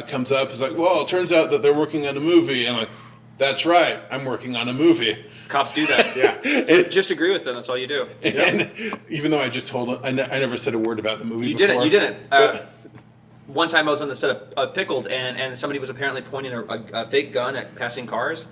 comes up. Is like, well, it turns out that they're working on a movie, and I'm like, that's right, I'm working on a movie. Cops do that. Yeah. Just agree with them. That's all you do. And even though I just told him, I never said a word about the movie. You before. didn't. But- One time I was on the set of Pickled, and somebody was apparently pointing a fake gun at passing cars.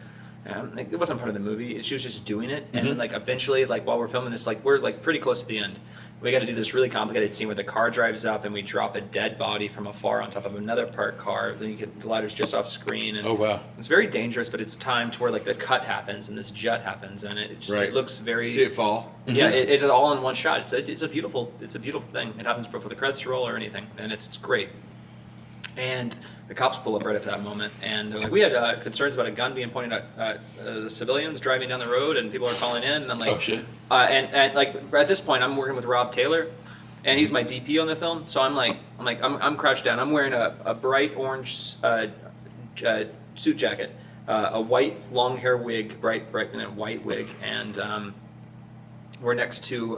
It wasn't part of the movie. She was just doing it, and then, like, eventually, like, while we're filming this, like, we're like pretty close to the end. We got to do this really complicated scene where the car drives up, and we drop a dead body from afar on top of another parked car. Then the ladder's just off screen, and Oh, wow. it's very dangerous. But it's timed to where, like, the cut happens and this jet happens, and it just it looks very. See it fall. Yeah, it's all in one shot. It's a beautiful thing. It happens before the credits roll or anything, and it's great. And the cops pull up right at that moment, and they're like, we had concerns about a gun being pointed at the civilians driving down the road, and people are calling in, and I'm like, Oh, shit. And like at this point, I'm working with Rob Taylor, and he's my DP on the film, so I'm crouched down. I'm wearing a bright orange suit jacket, a white long hair wig, bright white wig, and we're next to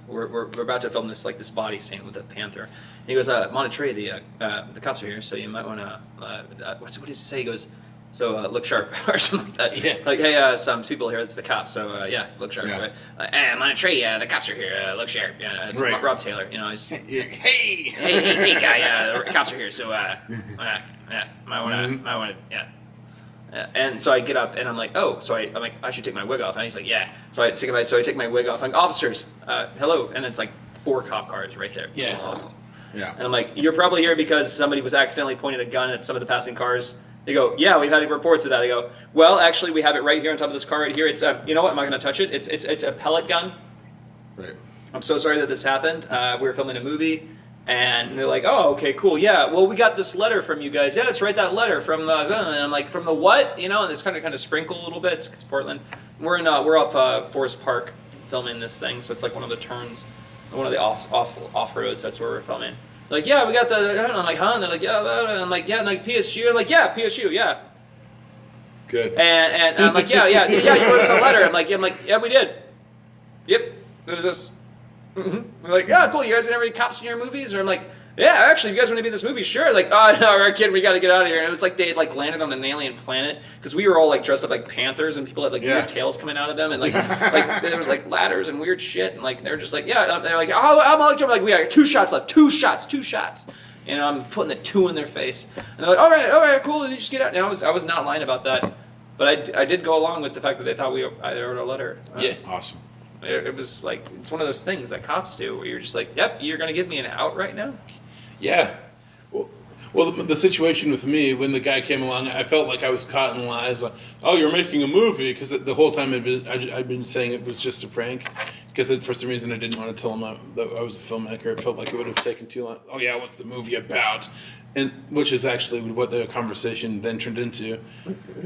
we're about to film this body scene with a panther. And he goes, Montetré, the cops are here, so you might want to what does he say? He goes, so look sharp or something like that. Yeah. Like, hey, some people here, it's the cops, so yeah, look sharp. Yeah. Right? Montetré, the cops are here, look sharp. Yeah, it's Right. Rob Taylor. You know, he's Hey. guy, the cops are here, so yeah, might want to, yeah. And so I get up and I'm like, oh, so I'm like, I should take my wig off. And he's like, yeah. So I take my wig off. I'm like, officers, hello. And it's like 4 cop cars right there. Yeah. Yeah. And I'm like, you're probably here because somebody was accidentally pointing a gun at some of the passing cars. They go, yeah, we've had reports of that. I go, well, actually, we have it right here on top of this car right here. It's you know what? I'm not going to touch it. It's a pellet gun. Right. I'm so sorry that this happened. We were filming a movie. And they're like, oh, okay, cool, yeah. Well, we got this letter from you guys. Yeah, let's write that letter from the. And I'm like, from the what? You know, and it's kind of sprinkle a little bit. It's Portland. We're off Forest Park filming this thing, so it's like one of the turns, one of the off roads. That's where we're filming. Like, yeah, we got the. And I'm like, huh? And they're like, yeah. And I'm like, yeah. And like PSU. I'm like, yeah, PSU, yeah. Good. And I'm like, yeah. You wrote us a letter. I'm like, yeah, we did. Yep. It was this. Mm-hmm. They're like, yeah, cool. You guys gonna have any cops in your movies? Or I'm like, yeah, actually, if you guys want to be in this movie, sure. Like, oh no, we're kidding. We got to get out of here. And it was like they had like landed on an alien planet because we were all like dressed up like panthers and people had like weird tails coming out of them and like there was like ladders and weird shit and like they're just like they're like I'm like we got 2 shots left, 2 shots. And I'm putting the 2 in their face and they're like, all right, cool. And you just get out. And I was not lying about that, but I did go along with the fact that they thought I wrote a letter. Yeah, awesome. It was like it's one of those things that cops do where you're just like, yep, you're gonna give me an out right now. Yeah. Well, the situation with me, when the guy came along, I felt like I was caught in lies. Like, oh, you're making a movie? Because the whole time I'd been saying it was just a prank. Because for some reason I didn't want to tell him that I was a filmmaker. It felt like it would have taken too long. Oh, yeah, what's the movie about? And which is actually what the conversation then turned into.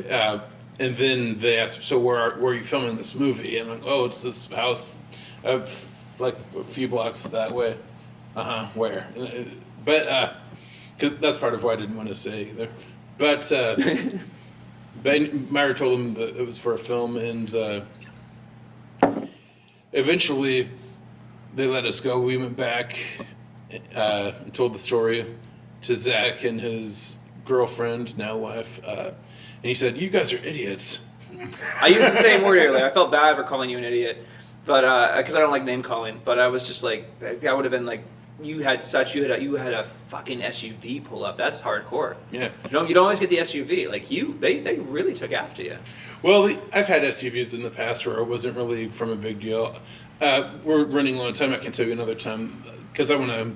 And then they asked, so where are you filming this movie? And I'm like, oh, it's this house like a few blocks that way. Where? But because that's part of why I didn't want to say either. But Myra told him that it was for a film, and eventually they let us go. We went back and told the story to Zach and his girlfriend, now wife, and he said, "You guys are idiots." I used the same word earlier. I felt bad for calling you an idiot, but because I don't like name calling. But I was just like, that would have been like. You had a fucking SUV pull up. That's hardcore. Yeah. You don't always get the SUV. Like they really took after you. Well, I've had SUVs in the past where it wasn't really from a big deal. We're running low on time. I can tell you another time because I want to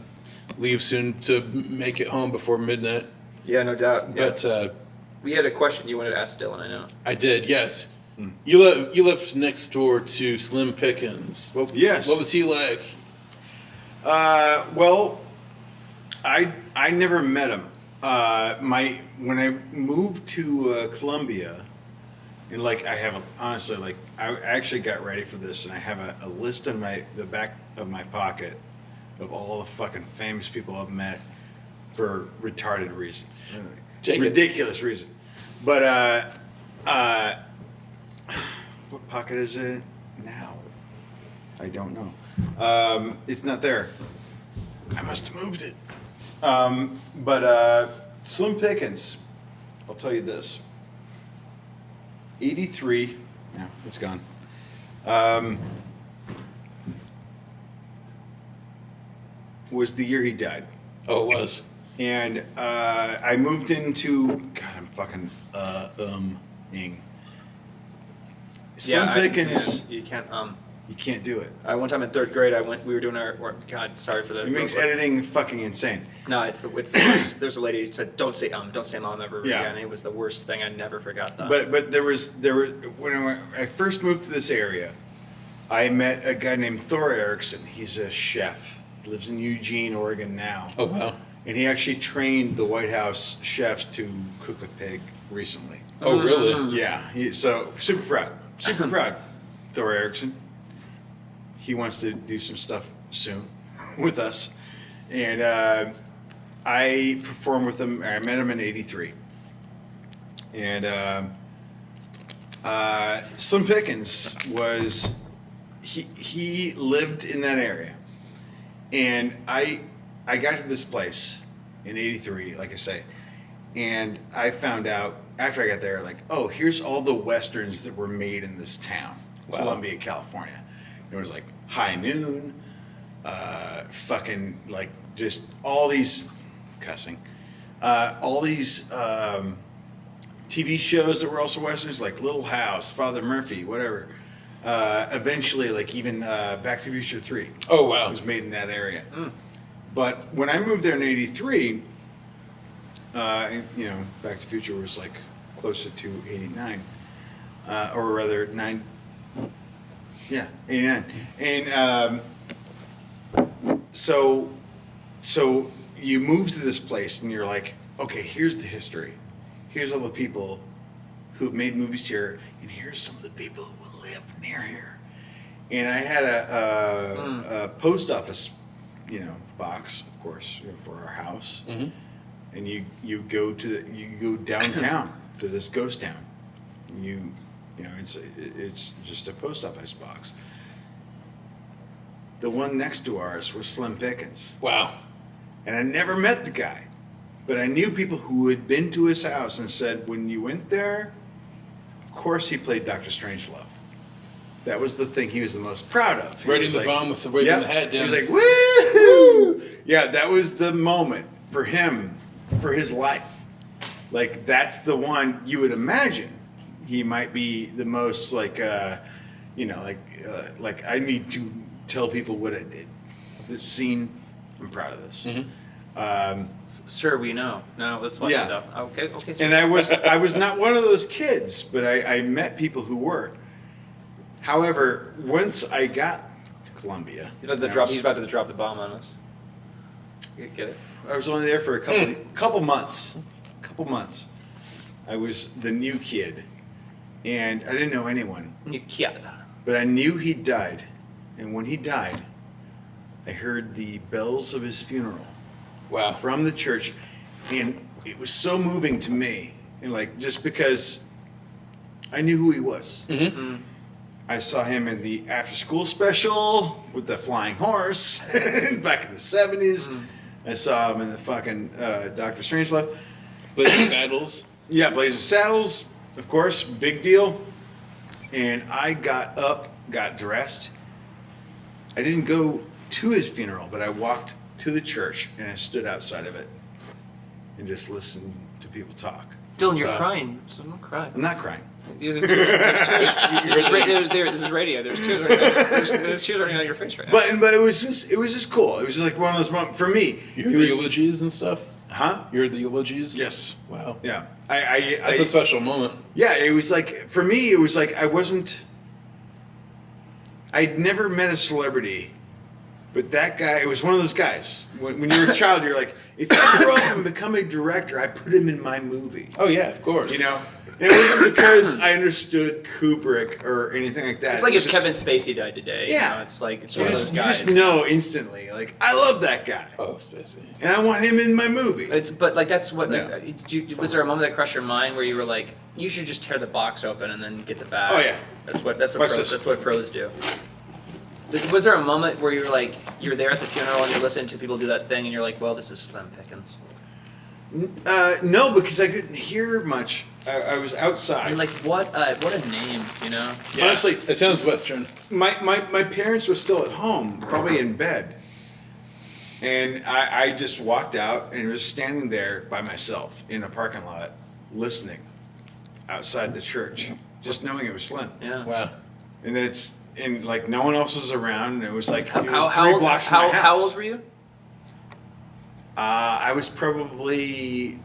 leave soon to make it home before midnight. Yeah, no doubt. Yeah. But we had a question you wanted to ask Dylan. I know. I did. Yes. You lived next door to Slim Pickens. Yes. What was he like? Well, I never met him. When I moved to Columbia, and like I have honestly, like I actually got ready for this, and I have a list in the back of my pocket of all the fucking famous people I've met for retarded reason, ridiculous reason. But what pocket is it now? I don't know. It's not there. I must have moved it. But Slim Pickens, I'll tell you this. 83. Yeah, it's gone. Was the year he died. Oh, it was. And I moved into. God, I'm fucking ing. Slim Pickens. You can't You can't do it. One time in 3rd grade, we were doing our. God, sorry for that. It makes editing fucking insane. No, it's the worst. There's a lady who said, "Don't say mom ever Yeah. again." It was the worst thing. I never forgot that. But there were when I first moved to this area, I met a guy named Thor Erickson. He's a chef. He lives in Eugene, Oregon now. Oh wow. And he actually trained the White House chefs to cook a pig recently. Oh really? Yeah. So super proud. Thor Erickson. He wants to do some stuff soon with us. And I performed with him. I met him in 83. And Slim Pickens was, he lived in that area. And I got to this place in 83, like I say, and I found out after I got there, like, oh, here's all the Westerns that were made in this town, Wow. Columbia, California. There was like High Noon, fucking like just all these cussing, all these TV shows that were also Westerns, like Little House, Father Murphy, whatever. Eventually, like even Back to the Future 3. Oh wow. Was made in that area. But when I moved there in 83, Back to the Future was like closer to 89. Or rather, 89. And so you move to this place and you're like, okay, here's the history. Here's all the people who've made movies here, and here's some of the people who live near here. And I had a post office box, of course, for our house, Mhm. and you go downtown to this ghost town. It's just a post office box. The one next to ours was Slim Pickens, Wow. and I never met the guy, but I knew people who had been to his house and said when you went there, of course he played Dr. Strangelove. That was the thing he was the most proud of. He Raiding was the like, bomb with the waving the hat He down. was like, woo! Yeah, that was the moment for him, for his life. Like, that's the one you would imagine he might be the most, like I need to tell people what I did. This scene, I'm proud of this. Mhm. Sir, we know. No, let's watch Yeah. it though. Okay. Sir. And I was not one of those kids, but I met people who were. However, once I got to Columbia, He's about to drop the bomb on us. You get it? I was only there for a couple months. I was the new kid, and I didn't know anyone, You kid. but I knew he died. And when he died, I heard the bells of his funeral Wow. from the church, and it was so moving to me, and just because I knew who he was. Mhm. I saw him in the after-school special with the flying horse back in the 70s. I saw him in the fucking Dr. Strangelove. Blazing Saddles. Yeah, Blazing Saddles, of course, big deal. And I got up, got dressed. I didn't go to his funeral, but I walked to the church and I stood outside of it and just listened to people talk. Dylan, you're So- crying, so don't cry. I'm not crying. There's tears. This is radio. There's tears running there's tears running down your face right now. But it was just cool. It was just like one of those moments for me. You heard it the was, eulogies and stuff? huh? You heard the eulogies? Yes. Wow. Yeah. That's a special moment. Yeah, it was like, for me, it was like I'd never met a celebrity, but that guy, it was one of those guys. When you're a child, you're like, if I grow up and become a director, I put him in my movie. Oh, yeah, of course. And it wasn't because I understood Kubrick or anything like that. It's like It was if just- Kevin Spacey died today. Yeah. You know, it's like it's You one of those just, guys. know instantly, like, I love that guy. Oh, Spacey. And I want him in my movie. But that's what. Yeah. Was there a moment that crossed your mind where you were like, you should just tear the box open and then get the bag? Oh, yeah. That's what Watch pros, this. that's what pros do. Was there a moment where you were like, you're there at the funeral and you're listening to people do that thing and you're like, well, this is Slim Pickens? No, because I couldn't hear much. I was outside. I mean, like, what a name, you know? Yeah. Honestly, It sounds Western. my parents were still at home, probably in bed. And I just walked out and was standing there by myself in a parking lot, listening outside the church, just knowing it was Slim. Yeah. Wow. And like no one else was around, and it was like How, it was how, 3 old, blocks from my house. how old were you? I was probably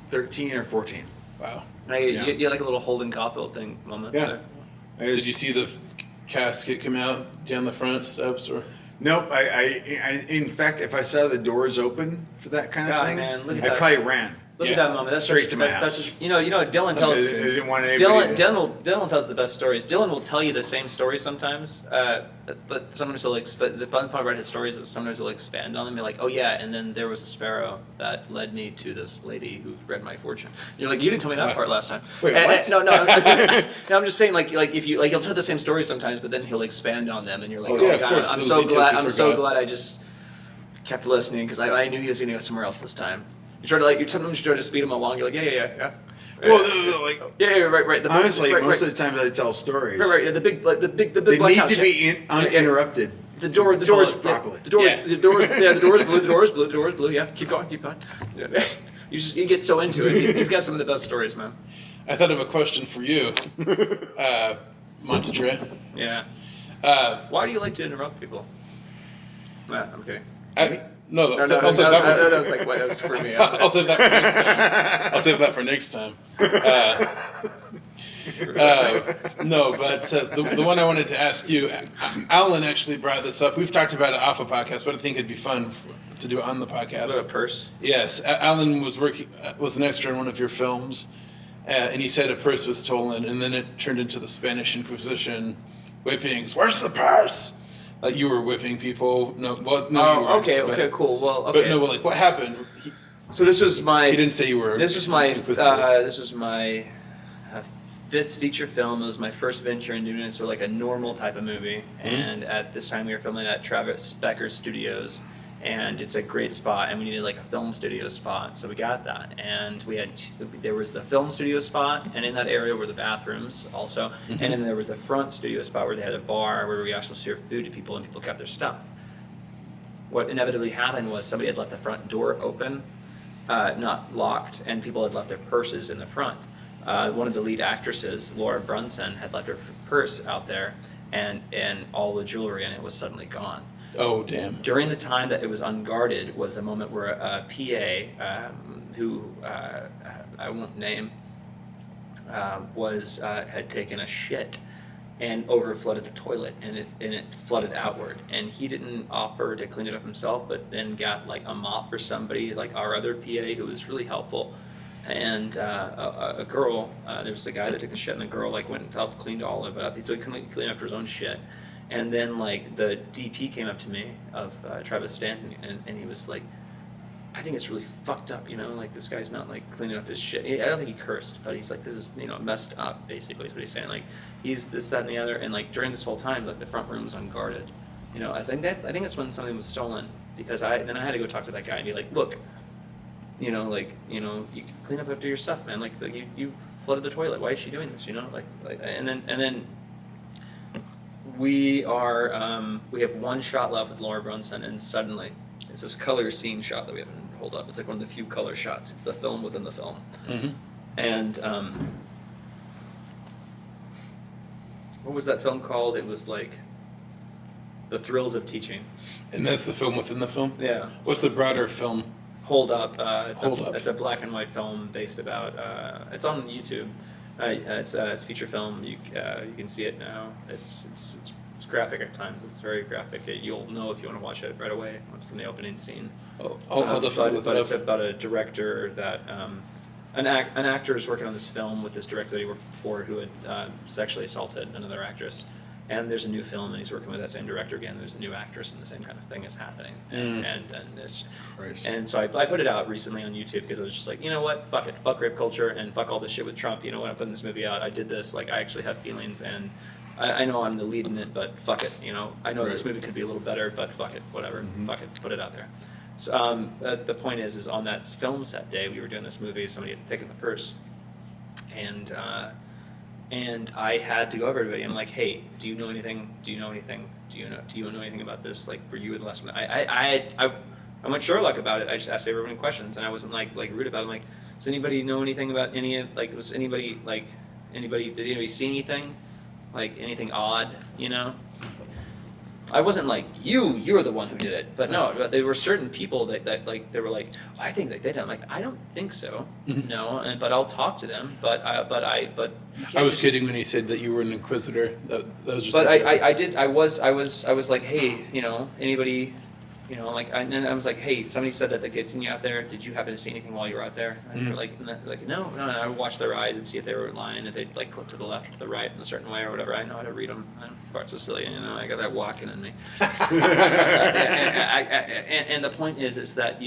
13 or 14. Wow. Yeah. You had like a little Holden Caulfield thing moment Yeah. there. Did you see the casket come out down the front steps? Or Nope. I in fact, if I saw the doors open for that kind of God, thing, man, look at I that. probably ran. Look Yeah. at that moment. That's Straight such- to my that- that's- house. You know, Dylan I tells didn't want anybody Dylan tells the best stories. Dylan will tell you the same story sometimes, but sometimes he'll. But the fun part about his stories is sometimes he'll expand on them. You're like, oh yeah, and then there was a sparrow that led me to this lady who read my fortune. And you're like, you didn't tell me that What? part last time. Wait, And- what? no, I'm just saying like if you like, he'll tell the same story sometimes, but then he'll expand on them, and you're like, Oh, oh, yeah, my of god, course, I'm little so details glad. you I'm so forgot. glad I just kept listening because I knew he was going to go somewhere else this time. You try to sometimes you try to speed him along. You're like, yeah. Well, like Yeah, right. The, honestly, right, most right, of the times I tell stories, right. Yeah, the big they black need house. to be uninterrupted. The door, the Tell door's it properly. The door's, Yeah. the door's, yeah, the door's blue. The door's blue. Yeah, keep going. Yeah. You get so into it. He's got some of the best stories, man. I thought of a question for you, Montetré. Yeah. Why do you like to interrupt people? Nah, I'm kidding. No, No, I'll that save that one. was like what that was for me. I'll save that for next time. I'll save that for next time. No, but the one I wanted to ask you, Alan actually brought this up. We've talked about it off a podcast, but I think it'd be fun to do it on the Is that a podcast. purse? Yes, Alan was an extra in one of your films, and he said a purse was stolen, and then it turned into the Spanish Inquisition whippings. Where's the purse? Like you were whipping people. No, well, no. you Oh, weren't, okay, but, okay, cool. Well, okay. But no, like what happened? So this was my. He didn't say you were. This was my. inquisitive. This was my fifth feature film. It was my first venture in doing sort of like a normal type of movie. And at this time, we were filming at Travis Becker Studios, and it's a great spot. And we needed like a film studio spot, so we got that. And we had there was the film studio spot, and in that area were the bathrooms also. And then there was the front studio spot where they had a bar where we actually served food to people, and people kept their stuff. What inevitably happened was somebody had left the front door open, not locked, and people had left their purses in the front. One of the lead actresses, Laura Brunson, had left her purse out there, and all the jewelry in it was suddenly gone. Oh damn! During the time that it was unguarded was a moment where a PA, who I won't name, had taken a shit and overflooded the toilet, and it flooded outward. And he didn't offer to clean it up himself, but then got like a mop for somebody, like our other PA, who was really helpful. And a girl, there was the guy that took the shit, and the girl like went and helped cleaned all of it up. So he couldn't clean up his own shit. And then like the DP came up to me of Travis Stanton, and he was like, I think it's really fucked up, like this guy's not like cleaning up his shit. I don't think he cursed, but he's like, this is, messed up, basically is what he's saying. Like he's this, that, and the other. And like during this whole time, like the front room's unguarded. I think that's when something was stolen, because I had to go talk to that guy and be like, look, you can clean up after your stuff, man. Like you flooded the toilet. Why is she doing this? And then we have one shot left with Laura Brunson, and suddenly it's this color scene shot that we haven't pulled up. It's like one of the few color shots. It's the film within the film. And what was that film called? It was like The Thrills of Teaching. And that's the film within the film. Yeah. What's the broader film? Hold Up. It's a black and white film based about. It's on YouTube. It's a feature film. You can see it now. It's graphic at times. It's very graphic. You'll know if you want to watch it right away. It's from the opening scene. I'll definitely look it but up. it's about a director that an actor is working on this film with this director that he worked for who had sexually assaulted another actress. And there's a new film, and he's working with that same director again. There's a new actress, and the same kind of thing is happening. And so I put it out recently on YouTube because I was just like, you know what, fuck it, fuck rape culture, and fuck all this shit with Trump. When I'm putting this movie out, I did this. Like, I actually have feelings, and I know I'm the lead in it, but fuck it. I know this movie could be a little better, but fuck it, whatever. Fuck it, put it out there. So the point is on that film set day, we were doing this movie. Somebody had taken the purse, and I had to go over everybody. I'm like, hey, do you know anything? Do you know anything? Do you know anything about this? Like, were you with last one? I went Sherlock about it. I just asked everyone questions, and I wasn't like rude about it. I'm like, does anybody know anything about any of, like, was anybody did anybody see anything, like anything odd? I wasn't like, you're the one who did it, but no, but there were certain people that like, they were like, oh, I think they did it. I'm like, I don't think so, no, but I'll talk to them, but I was kidding when he said that you were an inquisitor. That was just. But I was like, hey, anybody, and I was like, hey, somebody said that they'd seen you out there. Did you happen to see anything while you were out there? And they're like, no. And I would watch their eyes and see if they were lying, if they'd like click to the left or to the right in a certain way or whatever. I know how to read them. I'm part Sicilian, I got that walking in me. And the point is that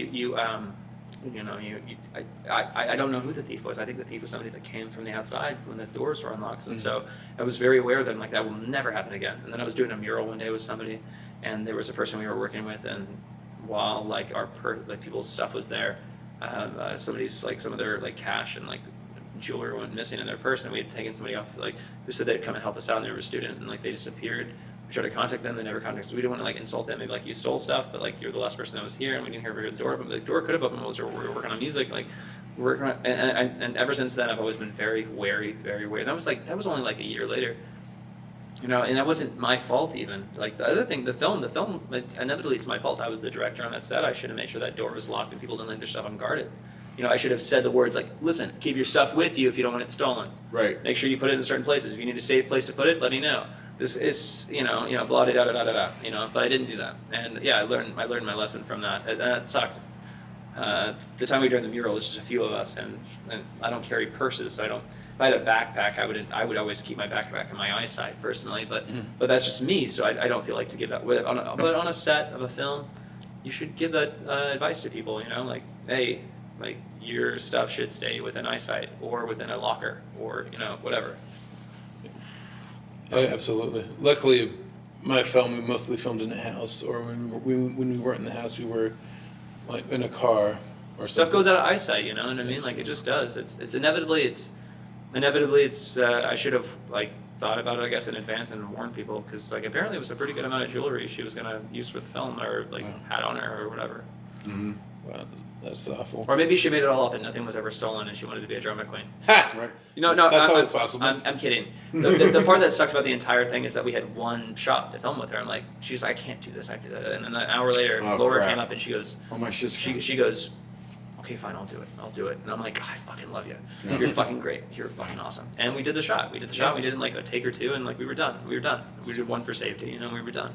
I don't know who the thief was. I think the thief was somebody that came from the outside when the doors were unlocked. And so I was very aware of them, like that will never happen again. And then I was doing a mural one day with somebody, and there was a person we were working with, and while like people's stuff was there, somebody's like some of their like cash and like jewelry went missing in their purse, and we had taken somebody off who said they'd come and help us out, and they were a student, and like they disappeared. We tried to contact them, they never contacted us. We didn't want to like insult them, maybe like you stole stuff, but like you're the last person that was here, and we didn't hear the door, but the door could have opened while we were working on music, like working on, and ever since then I've always been very wary, very wary. That was only like a year later. And that wasn't my fault even. Like the other thing, the film, inevitably it's my fault. I was the director on that set. I should have made sure that door was locked and people didn't leave their stuff unguarded. I should have said the words like, listen, keep your stuff with you if you don't want it stolen. Right. Make sure you put it in certain places. If you need a safe place to put it, let me know. This is, blah, da, da, da, da, da, but I didn't do that. And yeah, I learned my lesson from that. And that sucked. The time we were doing the mural was just a few of us, and I don't carry purses, so I don't. If I had a backpack, I would always keep my backpack in my eyesight personally, but that's just me, so I don't feel like to give that. But on a set of a film, you should give that advice to people. You know, like, hey, like your stuff should stay within eyesight or within a locker or whatever. Oh, absolutely. Luckily, my film, we mostly filmed in a house, or when we weren't in the house, we were like in a car or something. Stuff goes out of eyesight, you know what I mean? Like, it just does. It's inevitably I should have like thought about it, I guess, in advance and warned people, because like apparently it was a pretty good amount of jewelry she was gonna use for the film, or like had on her or whatever. Mm-hmm. Wow, that's awful. Or maybe she made it all up and nothing was ever stolen, and she wanted to be a drama queen. Ha! Right. No, That's always possible. I'm kidding. The part that sucked about the entire thing is that we had one shot to film with her. I'm like, she's like, I can't do this, I have to do that. And then an hour later, Laura crap. came up and she goes, Oh my shit's she goes, okay, fine, I'll do it. And I'm like, I fucking love you. You're fucking great. You're fucking awesome. And we did the shot. We did in like a take or two, and like we were done. We did one for safety, we were done.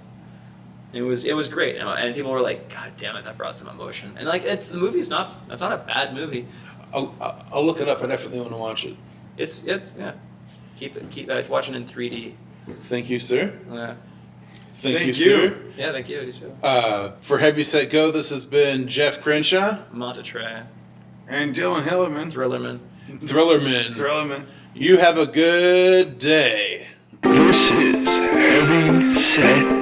It was great, and people were like, God damn it, that brought some emotion. And like, it's not a bad movie. I'll look it up. I definitely want to watch it. It's yeah. Keep watching in 3D. Thank you, sir. Yeah. Thank you, sir. Yeah, thank you. For Heavy Set Go, this has been Geoff Crenshaw. Montetré And Dylan Hillerman. Thrillerman. You have a good day. This is Heavy Set